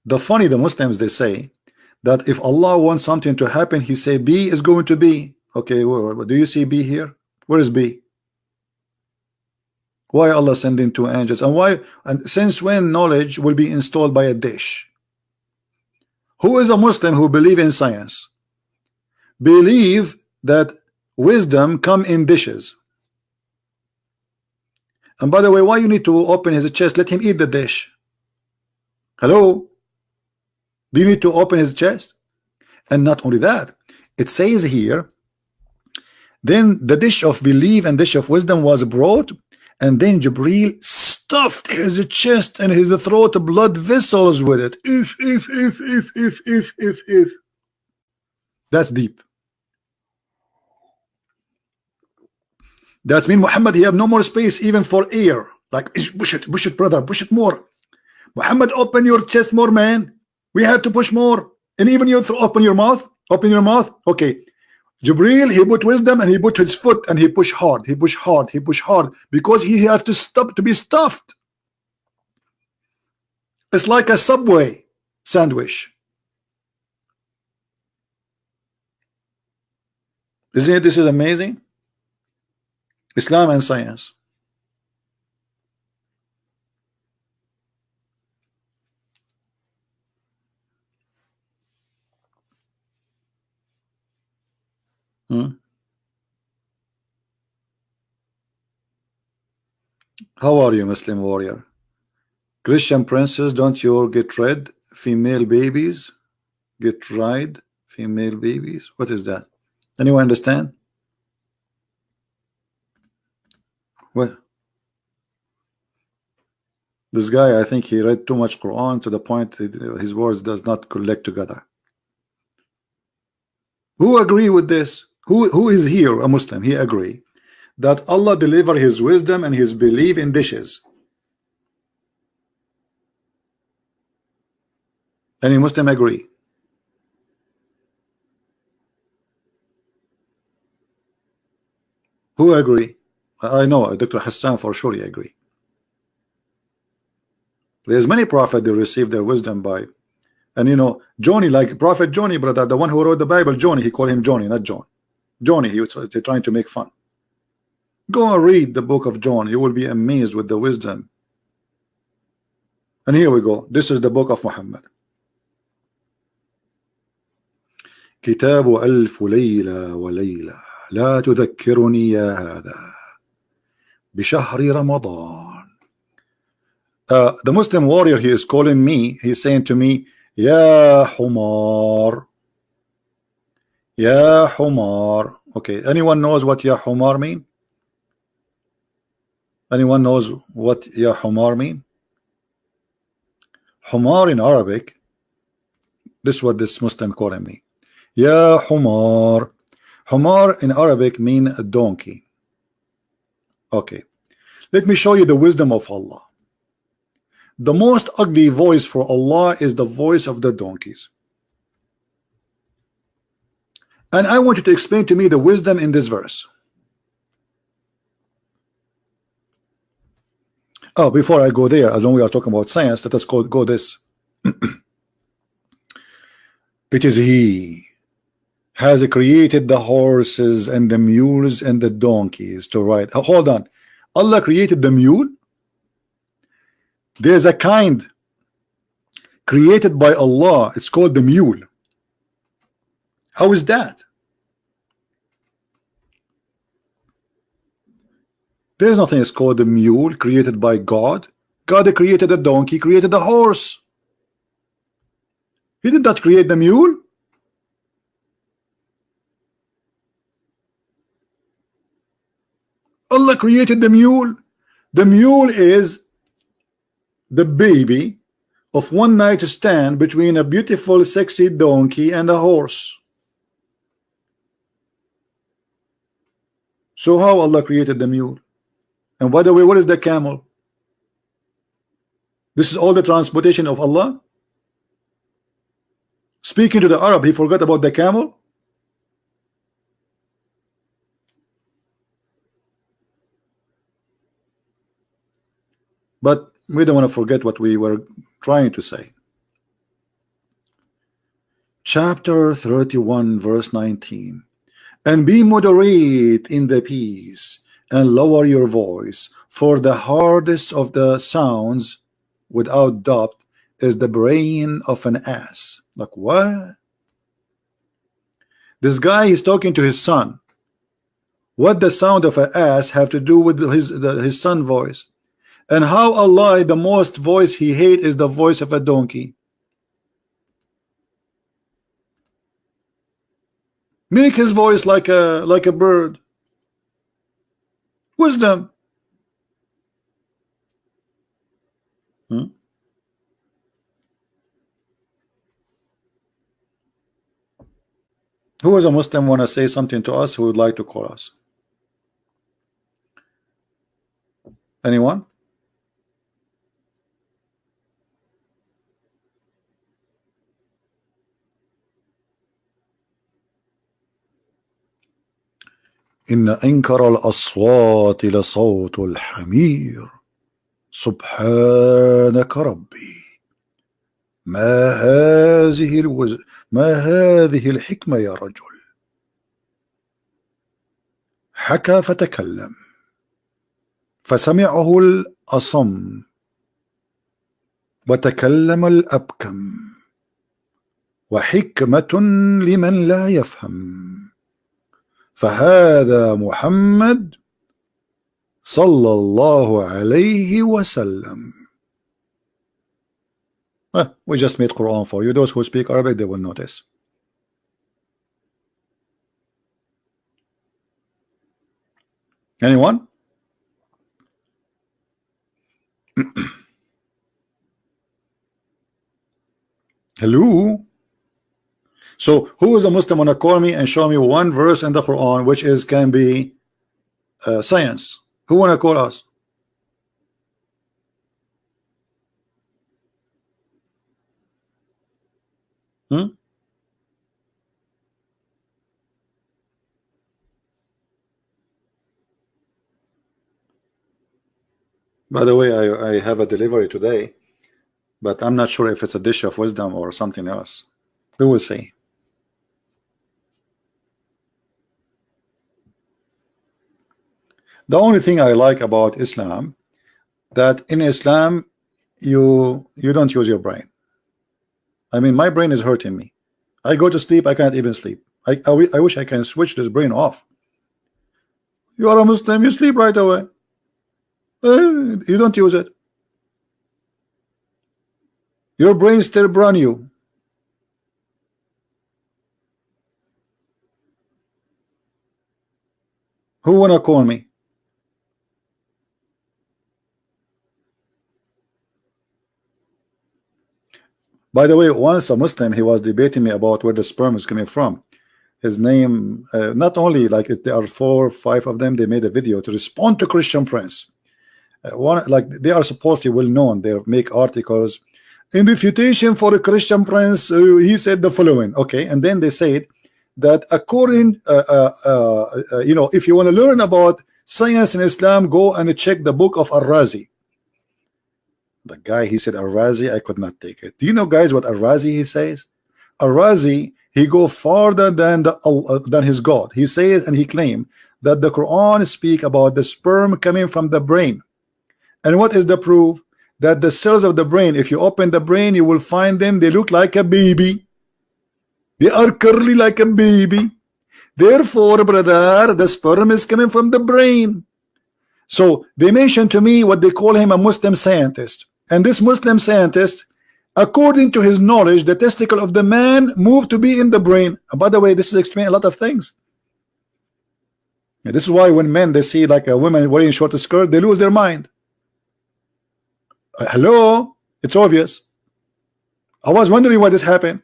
The Muslims, they say that if Allah wants something to happen, he say B is going to be. Okay, well, do you see B here? Where is B? Why Allah sending two angels? And why, and since when knowledge will be installed by a dish? Who is a Muslim who believe in science? Believe that wisdom come in dishes. And by the way, why you need to open his chest? Let him eat the dish. Hello? Do you need to open his chest? And not only that, it says here, then the dish of belief and dish of wisdom was brought, and then Jibreel stuffed his chest and his throat blood vessels with it. If. That's deep. That's mean Muhammad, he have no more space even for air. Like, push it, brother, push it more. Muhammad, open your chest more, man. We have to push more. And even you open your mouth. Open your mouth. Okay. Jibreel, he put wisdom and he put his foot and he pushed hard. He pushed hard. He pushed hard because he has to stop to be stuffed. It's like a Subway sandwich. Isn't it? This is amazing. Islam and science. How are you, Muslim warrior? Christian princes, don't you get rid female babies? Get rid female babies? What is that? Anyone understand? What? This guy, I think he read too much Quran to the point his words does not collect together. Who agree with this? Who is here a Muslim? He agree that Allah deliver his wisdom and his belief in dishes. Any Muslim agree? Who agree? I know Dr. Hassan for sure he agree. There's many prophets that receive their wisdom by, and you know, Johnny, like Prophet Johnny, brother, the one who wrote the Bible, Johnny, he called him Johnny, not John. Johnny, he was trying to make fun. Go and read the book of John. You will be amazed with the wisdom. And here we go. This is the book of Muhammad. كتاب ألف ليلة وليلة لا تذكرني يا هذا بشهر رمضان. The Muslim warrior, he is calling me, he's saying to me, Ya Humar, Ya Humar. Okay, anyone knows what Ya Humar mean? Anyone knows what Ya Humar mean? Humar in Arabic, this is what this Muslim calling me. Ya Humar. Humar in Arabic mean a donkey. Okay, let me show you the wisdom of Allah. The most ugly voice for Allah is the voice of the donkeys. And I want you to explain to me the wisdom in this verse. Oh, before I go there, as long as we are talking about science, let us go this. It is He has created the horses and the mules and the donkeys to ride. Hold on. Allah created the mule? There's a kind created by Allah. It's called the mule. How is that? There's nothing is called a mule created by God. God created a donkey, created a horse. He did not create the mule. Allah created the mule. The mule is the baby of one night stand between a beautiful sexy donkey and a horse. So how Allah created the mule? And by the way, what is the camel? This is all the transportation of Allah. Speaking to the Arab, he forgot about the camel. But we don't want to forget what we were trying to say. Chapter 31 verse 19. And be moderate in the peace and lower your voice, for the hardest of the sounds without doubt is the brain of an ass. Like what? This guy is talking to his son. What the sound of an ass have to do with his son voice? And how Allah, the most voice he hate is the voice of a donkey. Make his voice like a bird. Wisdom. Who is a Muslim want to say something to us? Who would like to call us? Anyone? إن أنكر الأصوات لصوت الحمير سبحانك ربي ما هذه الحكمة يا رجل حكى فتكلم فسمعه الأصم وتكلم الأبكم وحكمة لمن لا يفهم فهذا محمد صلى الله عليه وسلم. We just made Quran for you. Those who speak Arabic, they will notice. Anyone? Hello? So who is a Muslim wanna call me and show me one verse in the Quran which is can be science? Who wanna call us? By the way, I have a delivery today, but I'm not sure if it's a dish of wisdom or something else. We will see. The only thing I like about Islam, that in Islam you don't use your brain. I mean, my brain is hurting me. I go to sleep, I can't even sleep. I wish I can switch this brain off. You are a Muslim, you sleep right away. You don't use it. Your brain still brand new. Who wanna call me? By the way, once a Muslim, he was debating me about where the sperm is coming from. His name, not only like there are 4 or 5 of them, they made a video to respond to Christian Prince. One, like they are supposedly well known, they make articles in refutation for a Christian Prince. He said the following, okay, and then they said that according, you know, if you want to learn about science in Islam, go and check the book of Al-Razi. The guy, he said Al-Razi, I could not take it. Do you know, guys, what Al-Razi he says? Al-Razi, he go farther than than his God. He says and he claimed that the Quran speak about the sperm coming from the brain. And what is the proof? That the cells of the brain, if you open the brain, you will find them, they look like a baby. They are curly like a baby. Therefore, brother, the sperm is coming from the brain. So they mentioned to me what they call him a Muslim scientist, and this Muslim scientist, according to his knowledge, the testicle of the man moved to be in the brain. And by the way, this is explaining a lot of things. And this is why when men they see like a woman wearing short skirt, they lose their mind. Hello, it's obvious. I was wondering why this happened.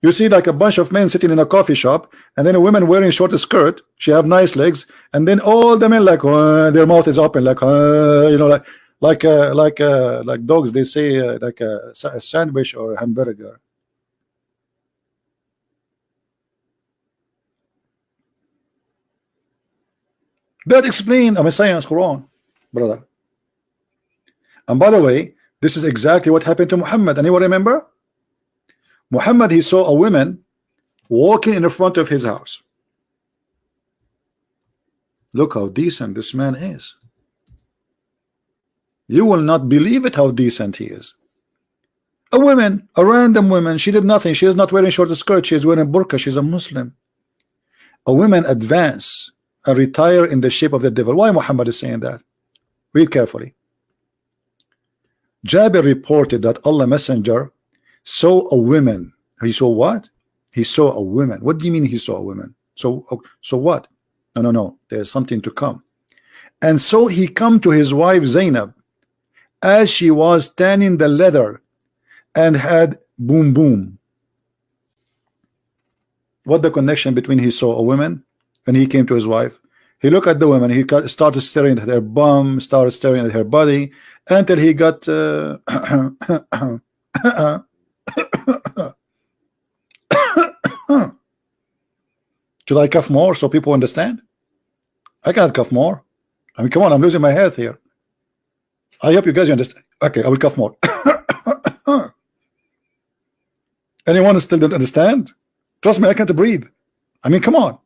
You see like a bunch of men sitting in a coffee shop, and then a woman wearing short skirt. She have nice legs, and then all the men like their mouth is open, like you know, like dogs. They say like a sandwich or a hamburger. That explain I'm a science Quran, brother. And by the way, this is exactly what happened to Muhammad. Anyone remember? Muhammad, he saw a woman walking in the front of his house. Look how decent this man is. You will not believe it how decent he is. A woman, a random woman, she did nothing. She is not wearing short skirt. She is wearing burqa. She's a Muslim. A woman advance and retire in the shape of the devil. Why Muhammad is saying that? Read carefully. Jabir reported that Allah Messenger saw a woman. He saw what? He saw a woman. What do you mean he saw a woman? So what? No. There's something to come. And so he come to his wife Zainab as she was tanning the leather and had boom boom. What the connection between he saw a woman and he came to his wife? He looked at the woman. He started staring at her bum, started staring at her body until he got Should I cough more so people understand? I can't cough more. I mean, come on, I'm losing my health here. I hope you guys understand. Okay, I will cough more. Anyone still don't understand? Trust me, I can't breathe. I mean, come on.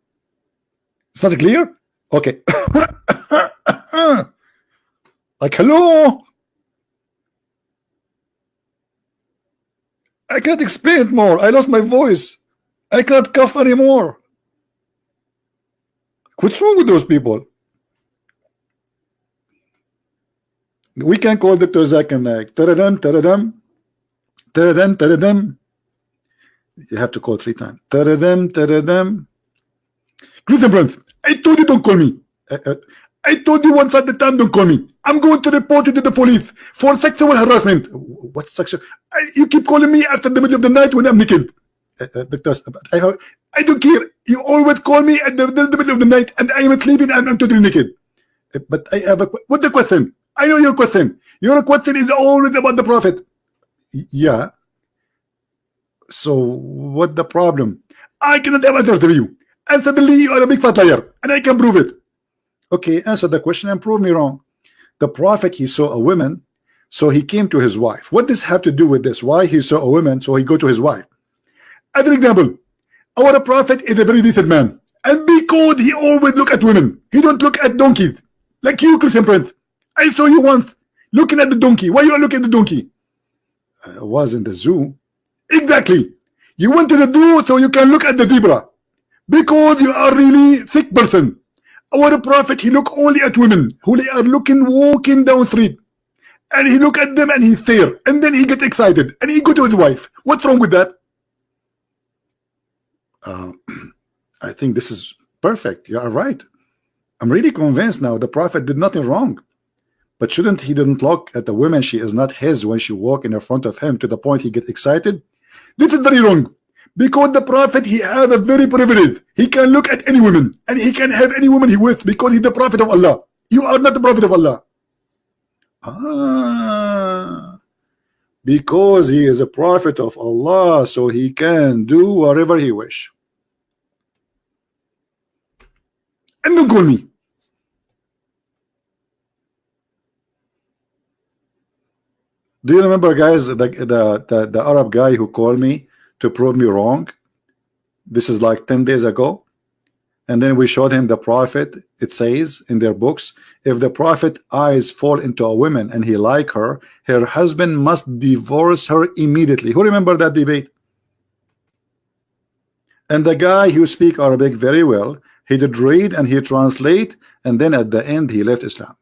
It's not clear? Okay. Like, hello? I can't explain it more. I lost my voice. I can't cough anymore. What's wrong with those people? We can call Dr. Zakir Naik. Taradam, taradam. Taradam, taradam. You have to call 3 times. Taradam, taradam. Christian, I told you don't call me. I told you once at the time don't call me. I'm going to report you to the police for sexual harassment. What sexual? You keep calling me after the middle of the night when I'm naked. Doctor, I don't care. You always call me at the middle of the night and I am sleeping and I'm totally naked. But I have a what's the question? I know your question. Your question is always about the Prophet. Yeah. So what the problem? I cannot have answer to you. And suddenly you are a big fat liar and I can prove it. Okay, answer the question and prove me wrong. The Prophet, he saw a woman, so he came to his wife. What does have to do with this? Why he saw a woman, so he go to his wife? As an example, our Prophet is a very decent man, and because he always look at women, he don't look at donkeys like you, Christian Prince. I saw you once looking at the donkey. Why you are looking at the donkey? I was in the zoo. Exactly. You went to the zoo so you can look at the zebra because you are really sick person. Our Prophet, he look only at women who they are looking walking down street, and he look at them and he stare, and then he get excited and he go to his wife. What's wrong with that? I think this is perfect. You are right. I'm really convinced now the Prophet did nothing wrong. But shouldn't he didn't look at the woman? She is not his when she walk in front of him to the point he get excited. This is very wrong. Because the Prophet, he have a very privilege. He can look at any woman and he can have any woman he with because he's the Prophet of Allah. You are not the Prophet of Allah. Because he is a Prophet of Allah, so he can do whatever he wish. And don't call me. Do you remember, guys, the Arab guy who called me to prove me wrong? This is like 10 days ago. And then we showed him the Prophet. It says in their books, if the Prophet eyes fall into a woman and he like her, her husband must divorce her immediately. Who remember that debate? And the guy who speak Arabic very well, He did read and he translate, and then at the end he left Islam.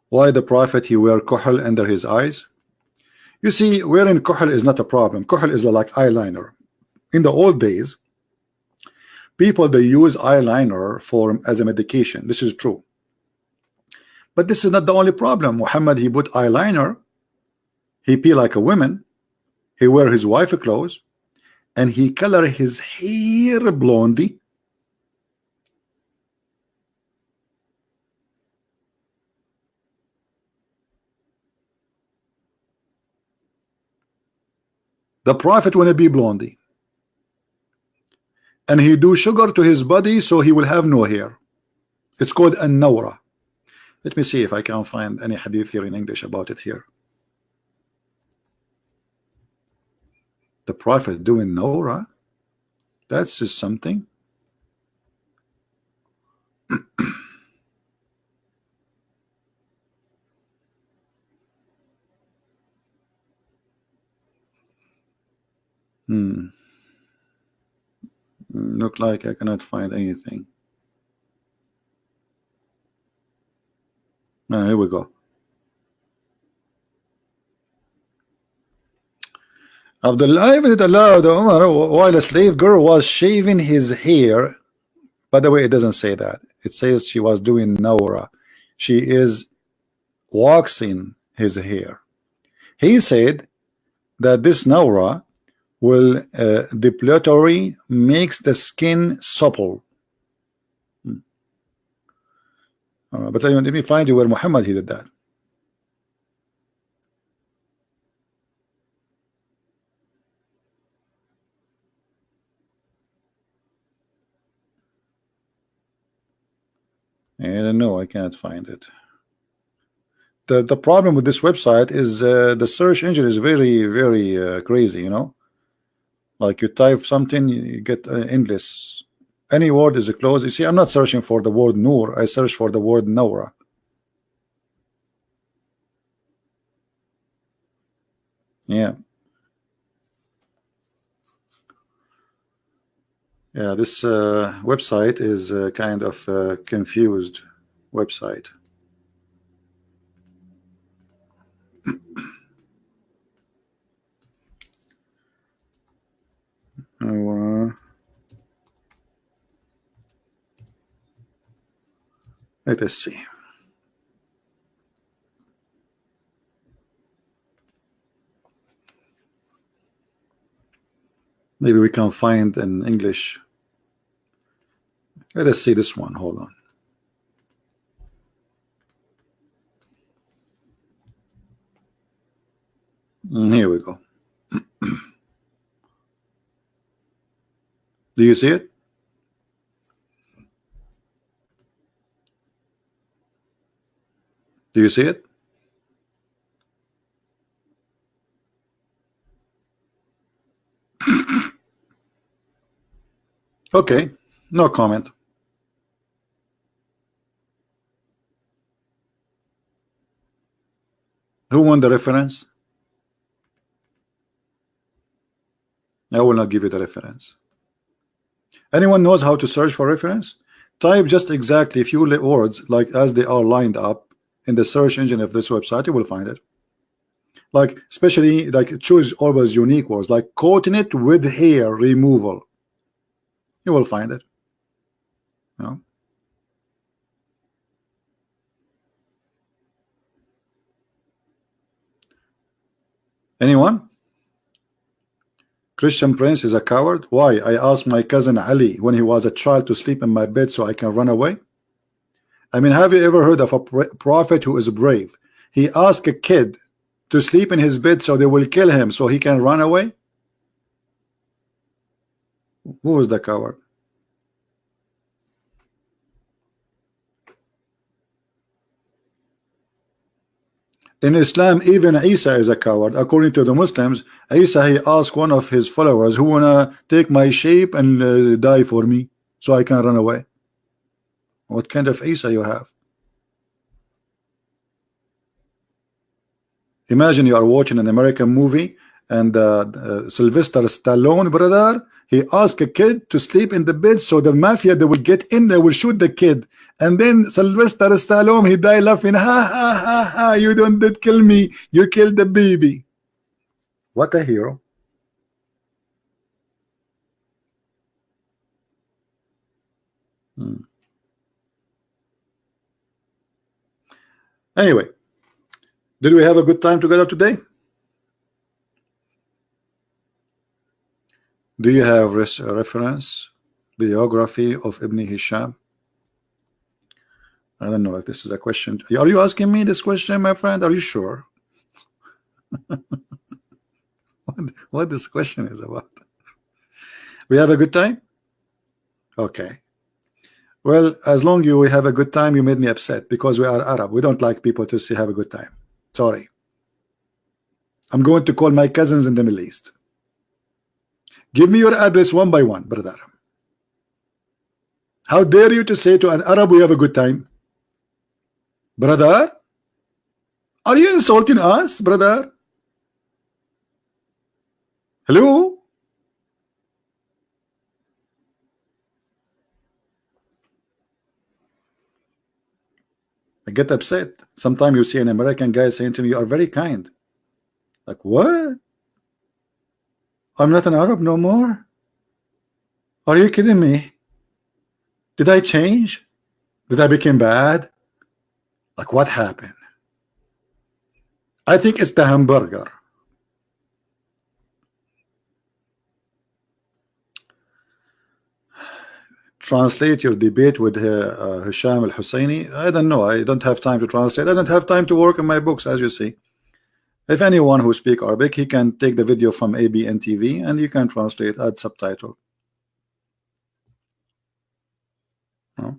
Why the Prophet he wear kuhl under his eyes? You see, wearing kuhl is not a problem. Kuhl is like eyeliner. In the old days, people they use eyeliner for as a medication. This is true. But this is not the only problem. Muhammad he put eyeliner. He be like a woman. He wear his wife clothes, and he color his hair blondie. The Prophet wanna be blondie, and he do sugar to his body so he will have no hair. It's called an-nawra. Let me see if I can find any hadith here in English about it here. The Prophet doing nawra, that's just something. Look like I cannot find anything. Here we go. Abdullah ibn allowed Umar while a slave girl was shaving his hair. By the way, it doesn't say that. It says she was doing nawra. She is waxing his hair. He said that this nawra will depilatory makes the skin supple. But let me find you where Muhammad he did that. I don't know. I can't find it. The problem with this website is the search engine is very crazy. You know, like you type something, you get endless. Any word is closed. You see, I'm not searching for the word Nur. I search for the word Nawra. Yeah. Yeah, this website is kind of confused website. Let us see. Maybe we can find in English. Let us see this one. Hold on. Here we go. Do you see it? Do you see it? Okay, no comment. Who won the reference? I will not give you the reference. Anyone knows how to search for reference? Type just exactly a few words like as they are lined up in the search engine of this website. You will find it. Like especially like choose always unique words like coating with hair removal. You will find it. You know? Anyone? Christian Prince is a coward. Why? I asked my cousin Ali when he was a child to sleep in my bed so I can run away. I mean, have you ever heard of a prophet who is brave? He asked a kid to sleep in his bed so they will kill him so he can run away. Who is the coward? In Islam, even Isa is a coward. According to the Muslims, Isa he asked one of his followers, who wanna take my shape and die for me so I can run away. What kind of Isa you have? Imagine you are watching an American movie and Sylvester Stallone, brother, he asked a kid to sleep in the bed so the mafia, they will get in, they will shoot the kid, and then Sylvester Stallone, he died laughing, ha ha ha ha, you don't did kill me, you killed the baby. What a hero. Anyway, did we have a good time together today? Do you have reference biography of Ibn Hisham? I don't know if this is a question. Are you asking me this question, my friend? Are you sure? what this question is about? We have a good time? Okay. Well, as long as we have a good time, you made me upset because we are Arab. We don't like people to say have a good time. Sorry. I'm going to call my cousins in the Middle East. Give me your address one by one, brother. How dare you to say to an Arab we have a good time? Brother? Are you insulting us, brother? Hello? I get upset. Sometimes you see an American guy saying to me, you are very kind. Like, what? I'm not an Arab no more? Are you kidding me? Did I change? Did I become bad? Like, what happened? I think it's the hamburger. Translate your debate with Hisham al-Husseini. I don't know. I don't have time to translate. I don't have time to work on my books, as you see. If anyone who speaks Arabic, he can take the video from ABN TV and you can translate, add subtitle. No?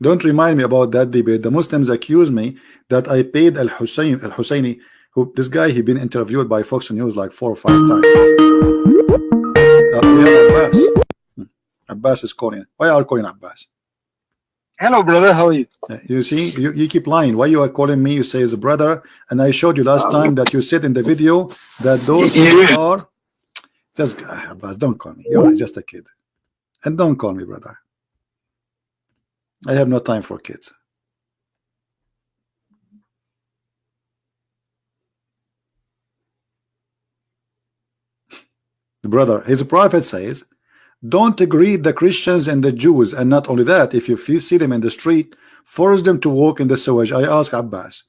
Don't remind me about that debate. The Muslims accuse me that I paid al-Husseini, who this guy, he been interviewed by Fox News like 4 or 5 times. We have Abbas. Abbas is calling. Why are you calling Abbas? Hello, brother. How are you? You see, you keep lying. Why you are calling me? You say as a brother, and I showed you last time that you said in the video that those who are just Abbas. Don't call me. You're just a kid, and don't call me brother. I have no time for kids. The brother, his prophet says, don't greet the Christians and the Jews, and not only that, if you see them in the street, force them to walk in the sewage. I ask Abbas,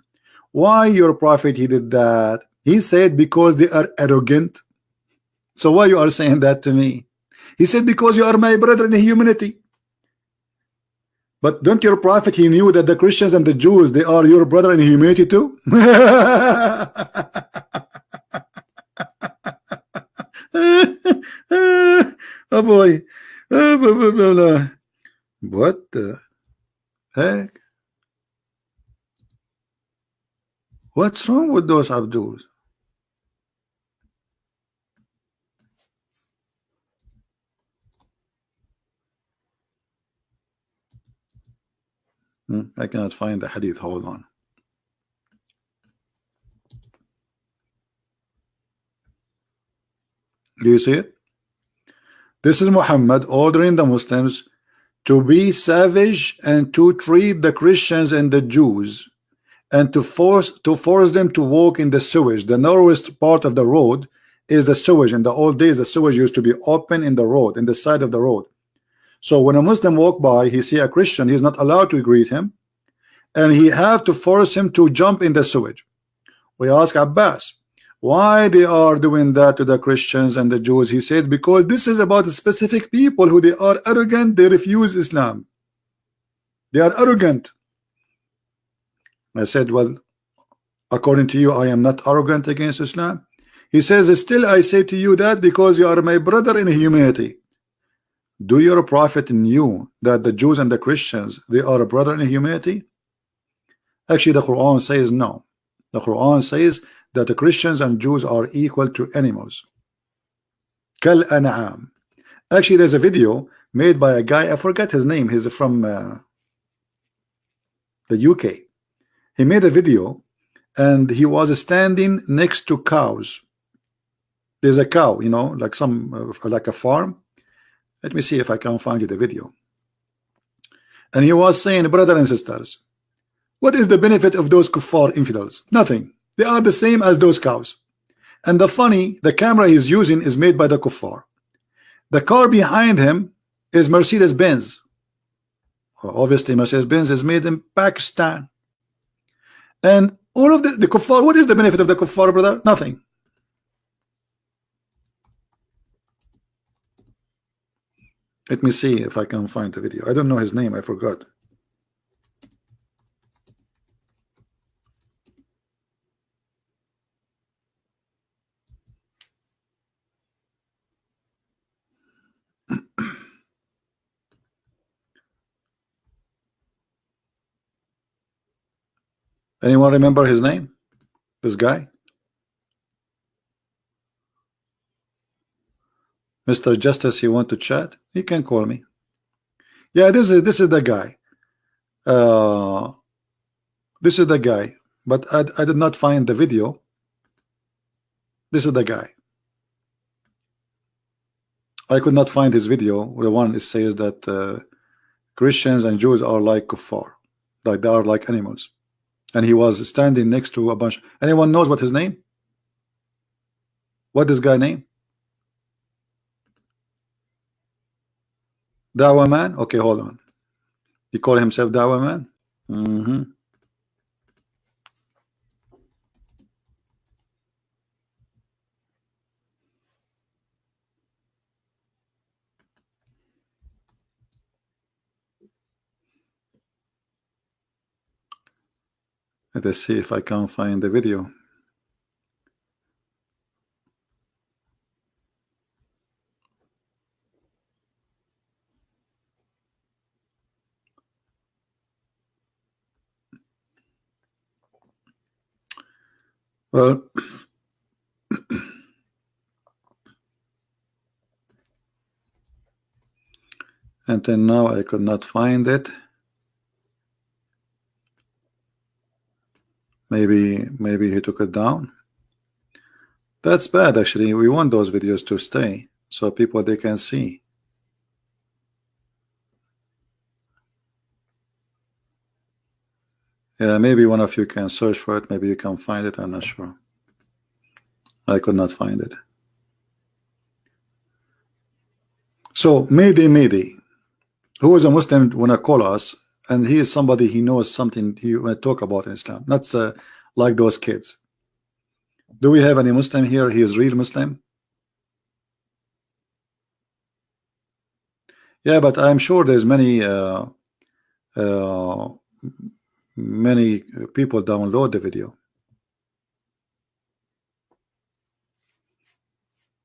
why your prophet he did that? He said because they are arrogant. So why you are saying that to me? He said because you are my brother in humanity. But don't your prophet, he knew that the Christians and the Jews, they are your brother in humanity too? Oh boy. What the heck? What's wrong with those Abduls? I cannot find the hadith. Hold on. Do you see it? This is Muhammad ordering the Muslims to be savage and to treat the Christians and the Jews and to force them to walk in the sewage. The narrowest part of the road is the sewage. In the old days, the sewage used to be open in the road, in the side of the road. So when a Muslim walk by, he see a Christian, he's not allowed to greet him, and he have to force him to jump in the sewage. We ask Abbas, why they are doing that to the Christians and the Jews? He said because this is about specific people who they are arrogant, they refuse Islam, they are arrogant. I said, well, according to you, I am not arrogant against Islam. He says, still I say to you that because you are my brother in humanity. Do your prophet knew that the Jews and the Christians, they are a brother in humanity? Actually, the Quran says no. The Quran says that the Christians and Jews are equal to animals. Kal an'am. Actually, there's a video made by a guy, I forget his name, he's from the UK. He made a video and he was standing next to cows. There's a cow, you know, like some like a farm. Let me see if I can find you the video. And he was saying, brothers and sisters, what is the benefit of those kuffar infidels? Nothing. They are the same as those cows. And the camera he's using is made by the kuffar. The car behind him is Mercedes-Benz. Well, obviously Mercedes-Benz is made in Pakistan. And all of the kuffar, what is the benefit of the kuffar, brother? Nothing. Let me see if I can find the video. I don't know his name, I forgot. Anyone remember his name? This guy? Mr. Justice, you want to chat? He can call me. Yeah, this is the guy. This is the guy, but I did not find the video. This is the guy. I could not find his video. The one it says that Christians and Jews are like kuffar, like they are like animals. And he was standing next to a bunch. Anyone knows what his name? What this guy name? Dawah man? Okay, hold on. He called himself Dawah man? Let us see if I can find the video. Well, until now I could not find it. Maybe he took it down. That's bad actually. We want those videos to stay so people they can see. Yeah, maybe one of you can search for it. Maybe you can find it. I'm not sure. I could not find it. So Mayday, who is a Muslim when I call us, and he is somebody he knows something he want to talk about in Islam. Not like those kids. Do we have any Muslim here? He is real Muslim. Yeah, but I'm sure there's many many people download the video.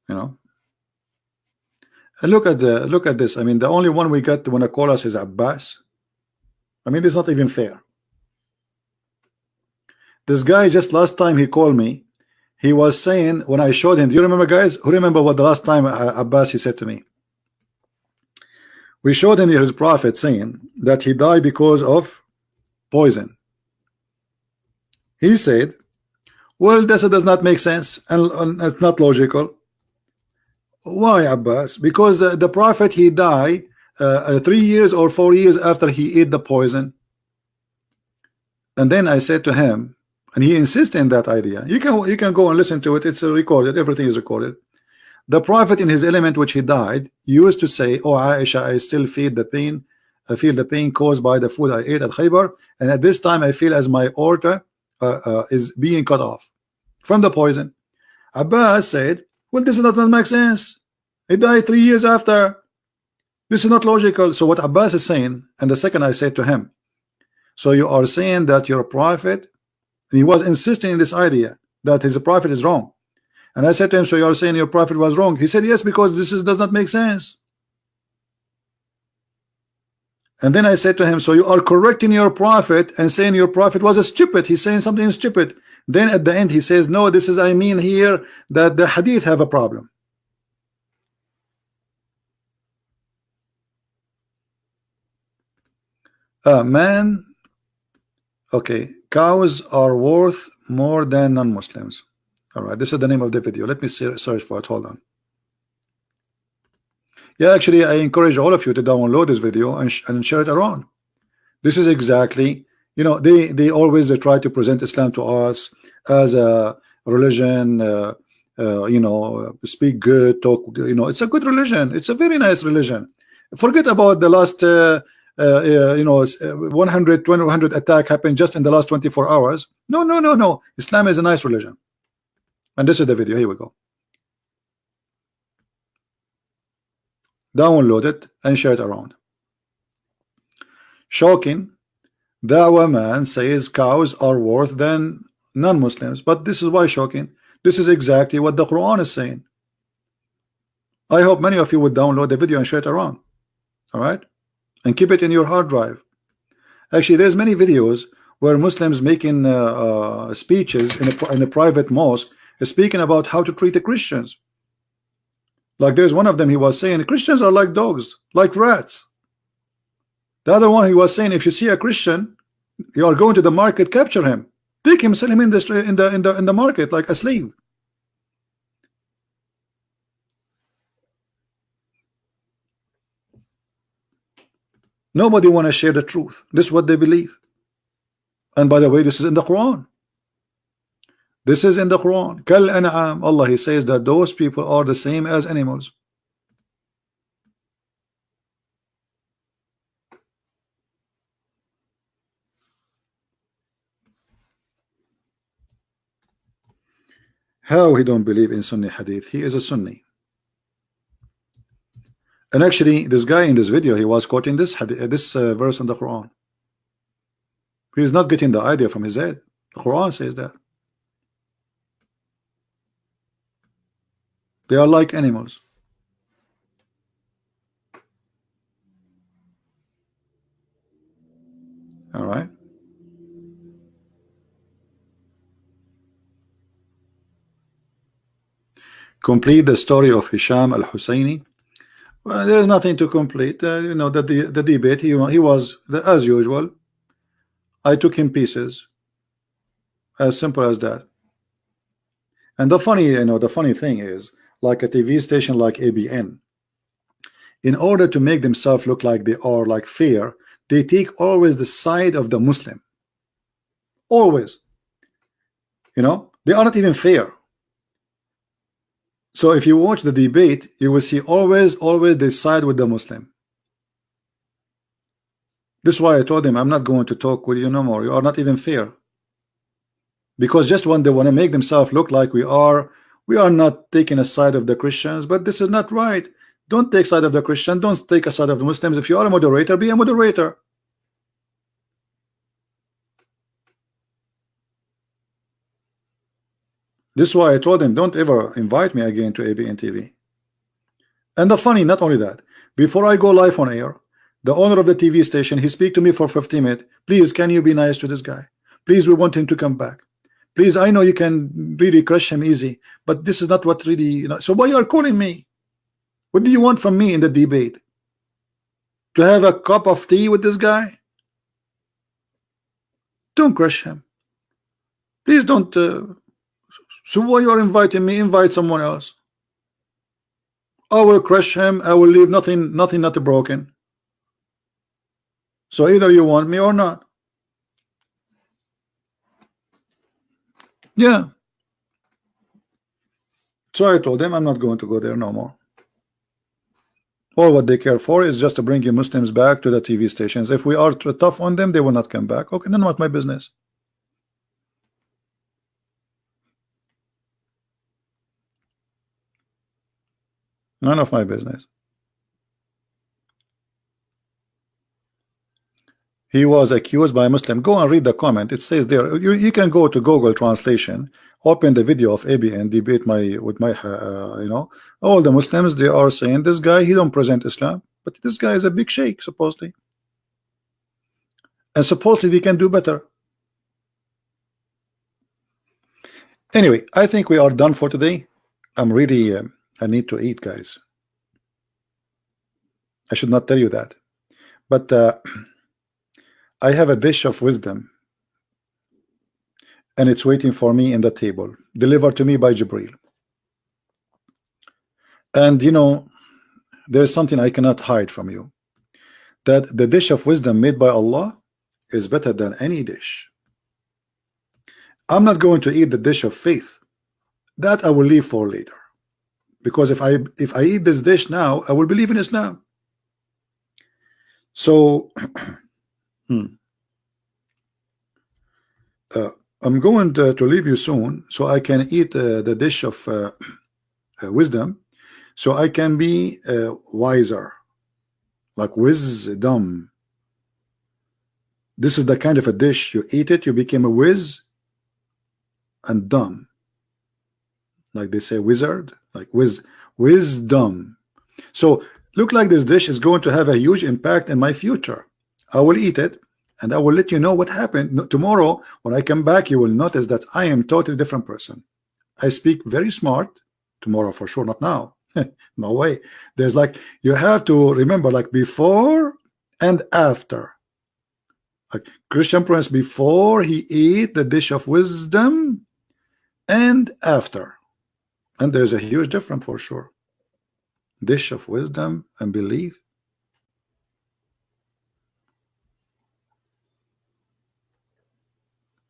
You know. And look at this. I mean, the only one we got when I call us is Abbas. I mean, it's not even fair. This guy just last time he called me, he was saying when I showed him. Do you remember, guys? Who remember what the last time Abbas he said to me? We showed him his prophet saying that he died because of poison. He said, well, this does not make sense and it's not logical. Why, Abbas? Because the prophet he died 3 years or 4 years after he ate the poison. And then I said to him, and he insisted in that idea. You can go and listen to it. It's recorded. Everything is recorded. The prophet in his element which he died used to say, oh Aisha, I still feel the pain. I feel the pain caused by the food I ate at Khaybar, and at this time I feel as my aorta is being cut off from the poison. Abbas said, well, this does not make sense. He died 3 years after. This is not logical. So what Abbas is saying, and the second I said to him, so you are saying that your prophet, and he was insisting in this idea that his prophet is wrong. And I said to him, so you are saying your prophet was wrong? He said, yes, because this does not make sense. And then I said to him, so you are correcting your prophet and saying your prophet was a stupid. He's saying something stupid. Then at the end he says, no, this is, I mean here that the hadith have a problem. Man, okay, cows are worth more than non-Muslims. All right, this is the name of the video. Let me search for it. Hold on. Yeah, actually, I encourage all of you to download this video and share it around. This is exactly, you know, they always try to present Islam to us as a religion, you know, speak good, talk, you know, it's a good religion. It's a very nice religion. Forget about the last, you know, 100 attack happened just in the last 24 hours. No, no, no, no. Islam is a nice religion. And this is the video. Here we go. Download it and share it around. Shocking. Dawa man says cows are worse than non-Muslims, but this is why shocking. This is exactly what the Quran is saying. I hope many of you would download the video and share it around. All right, and keep it in your hard drive. Actually, there's many videos where Muslims making speeches in a private mosque, speaking about how to treat the Christians. Like there's one of them, he was saying Christians are like dogs, like rats. The other one, he was saying if you see a Christian, you are going to the market, capture him, take him, sell him in the market like a slave. Nobody want to share the truth. This is what they believe. And by the way, this is in the Quran. This is in the Quran. Kal an'am. Allah, he says that those people are the same as animals. How he don't believe in Sunni hadith? He is a Sunni. And actually, this guy in this video, he was quoting this verse in the Quran. He is not getting the idea from his head. The Quran says that they are like animals. All right. Complete the story of Hisham al-Husseini. Well, there's nothing to complete. You know, the debate, he was, as usual, I took him pieces. As simple as that. And the funny, you know, the funny thing is, like a TV station like ABN, in order to make themselves look like they are like fair, they take always the side of the Muslim. Always. You know, they are not even fair. So if you watch the debate, you will see always they side with the Muslim. This is why I told him I'm not going to talk with you no more. You are not even fair. Because just when they want to make themselves look like we are not taking a side of the Christians, but this is not right. Don't take side of the Christian, don't take a side of the Muslims. If you are a moderator, be a moderator. This is why I told him don't ever invite me again to ABN TV. And the funny, not only that, before I go live on air, the owner of the TV station, he speak to me for 15 minutes. Please, can you be nice to this guy? Please, we want him to come back. Please, I know you can really crush him easy, but this is not what really, you know. So why you are calling me? What do you want from me in the debate? To have a cup of tea with this guy? Don't crush him. Please don't. So why you are inviting me? Invite someone else. I will crush him. I will leave nothing not broken. So either you want me or not. Yeah. So I told them I'm not going to go there no more. All what they care for is just to bring Muslims back to the TV stations. If we are tough on them, they will not come back. Okay, then what's my business? None of my business. He was accused by a Muslim. Go and read the comment. It says there. You can go to Google Translation, open the video of ABN debate with my you know, all the Muslims, they are saying this guy, he don't present Islam, but this guy is a big sheikh supposedly, and supposedly they can do better. Anyway, I think we are done for today. I'm really I need to eat, guys. I should not tell you that, but I have a dish of wisdom. and it's waiting for me in the table, delivered to me by Jibril. And you know, there's something I cannot hide from you, that the dish of wisdom made by Allah is better than any dish. I'm not going to eat the dish of faith. That I will leave for later, because if I eat this dish now, I will believe in Islam. So I'm going to leave you soon, so I can eat the dish of wisdom, so I can be wiser, like wisdom. This is the kind of a dish, you eat it, you became a whiz and dumb, like they say wizard, like wisdom. So look like this dish is going to have a huge impact in my future. I will eat it and I will let you know what happened. Tomorrow when I come back, you will notice that I am totally different person. I speak very smart tomorrow for sure, not now. No way. There's like, you have to remember, like before and after. Like Christian Prince, before he ate the dish of wisdom, and after. And there's a huge difference for sure. Dish of wisdom and belief.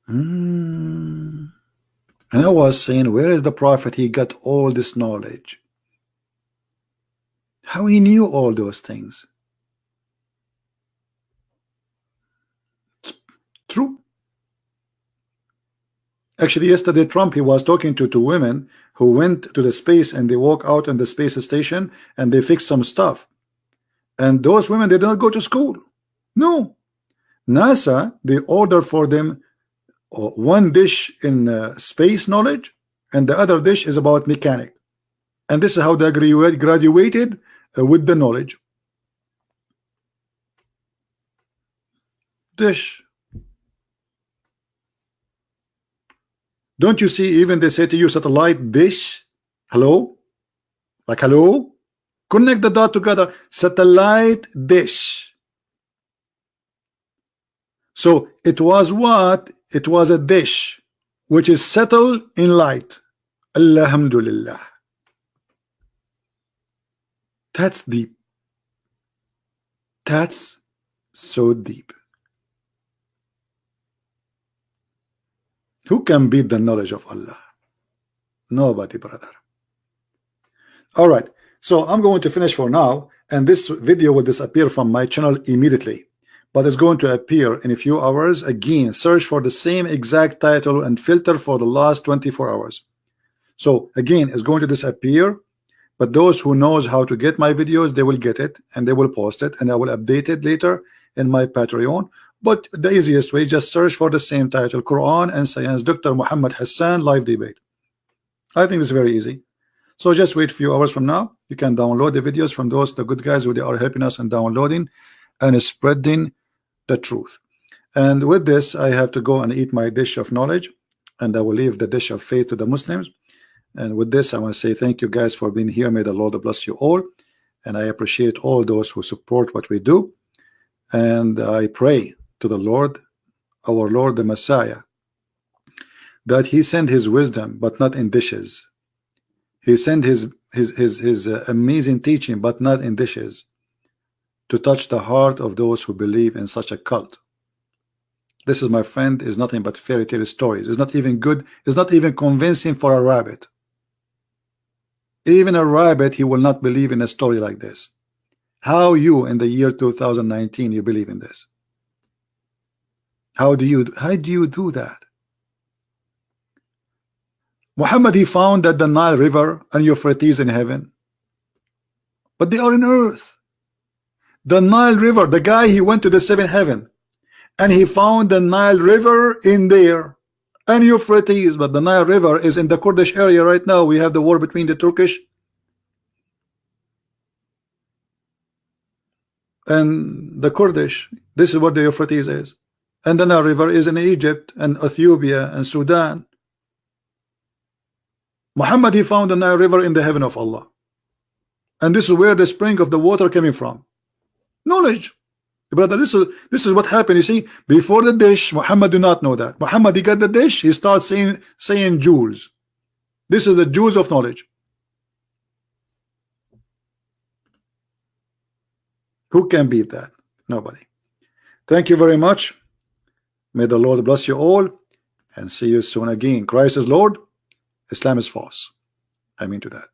And I was saying, where is the prophet? He got all this knowledge. How he knew all those things? True. Actually, yesterday Trump, he was talking to two women who went to the space, and they walk out on the space station and they fix some stuff. And those women, they did not go to school. No. NASA, they order for them one dish in space knowledge, and the other dish is about mechanic. And this is how they graduated with the knowledge. Dish. Don't you see, even they say to you, satellite dish? Hello? Like hello? Connect the dot together. Satellite dish. So it was what? It was a dish which is settled in light. Alhamdulillah. That's deep. That's so deep. Who can beat the knowledge of Allah? Nobody, brother. All right, so I'm going to finish for now, and this video will disappear from my channel immediately, but it's going to appear in a few hours. Again, search for the same exact title and filter for the last 24 hours. So again, it's going to disappear, but those who knows how to get my videos, they will get it and they will post it, and I will update it later in my Patreon. But the easiest way, just search for the same title, Quran and Science, Dr. Muhammad Hassan live debate. I think it's very easy. So just wait a few hours from now. You can download the videos from the good guys who they are helping us in downloading and spreading the truth. And with this, I have to go and eat my dish of knowledge, and I will leave the dish of faith to the Muslims. And with this, I want to say thank you guys for being here. May the Lord bless you all. And I appreciate all those who support what we do. And I pray to the Lord, our Lord, the Messiah, that he send his wisdom, but not in dishes. He sent his amazing teaching, but not in dishes, to touch the heart of those who believe in such a cult. This is, my friend, is nothing but fairy tale stories. It's not even good. It's not even convincing for a rabbit. Even a rabbit, he will not believe in a story like this. How you, in the year 2019, you believe in this? How do you do that? Muhammad, he found that the Nile River and Euphrates in heaven, but they are in earth. The Nile River, the guy, he went to the seventh heaven and he found the Nile River in there and Euphrates, but the Nile River is in the Kurdish area right now. We have the war between the Turkish and the Kurdish. This is what the Euphrates is. And the Nile River is in Egypt and Ethiopia and Sudan. Muhammad, he found the Nile River in the heaven of Allah. And this is where the spring of the water coming from. Knowledge. Brother, this is what happened. You see, before the dish, Muhammad do not know that. Muhammad, he got the dish, he starts saying jewels. This is the jewels of knowledge. Who can beat that? Nobody. Thank you very much. May the Lord bless you all, and see you soon again. Christ is Lord, Islam is false. I mean to that.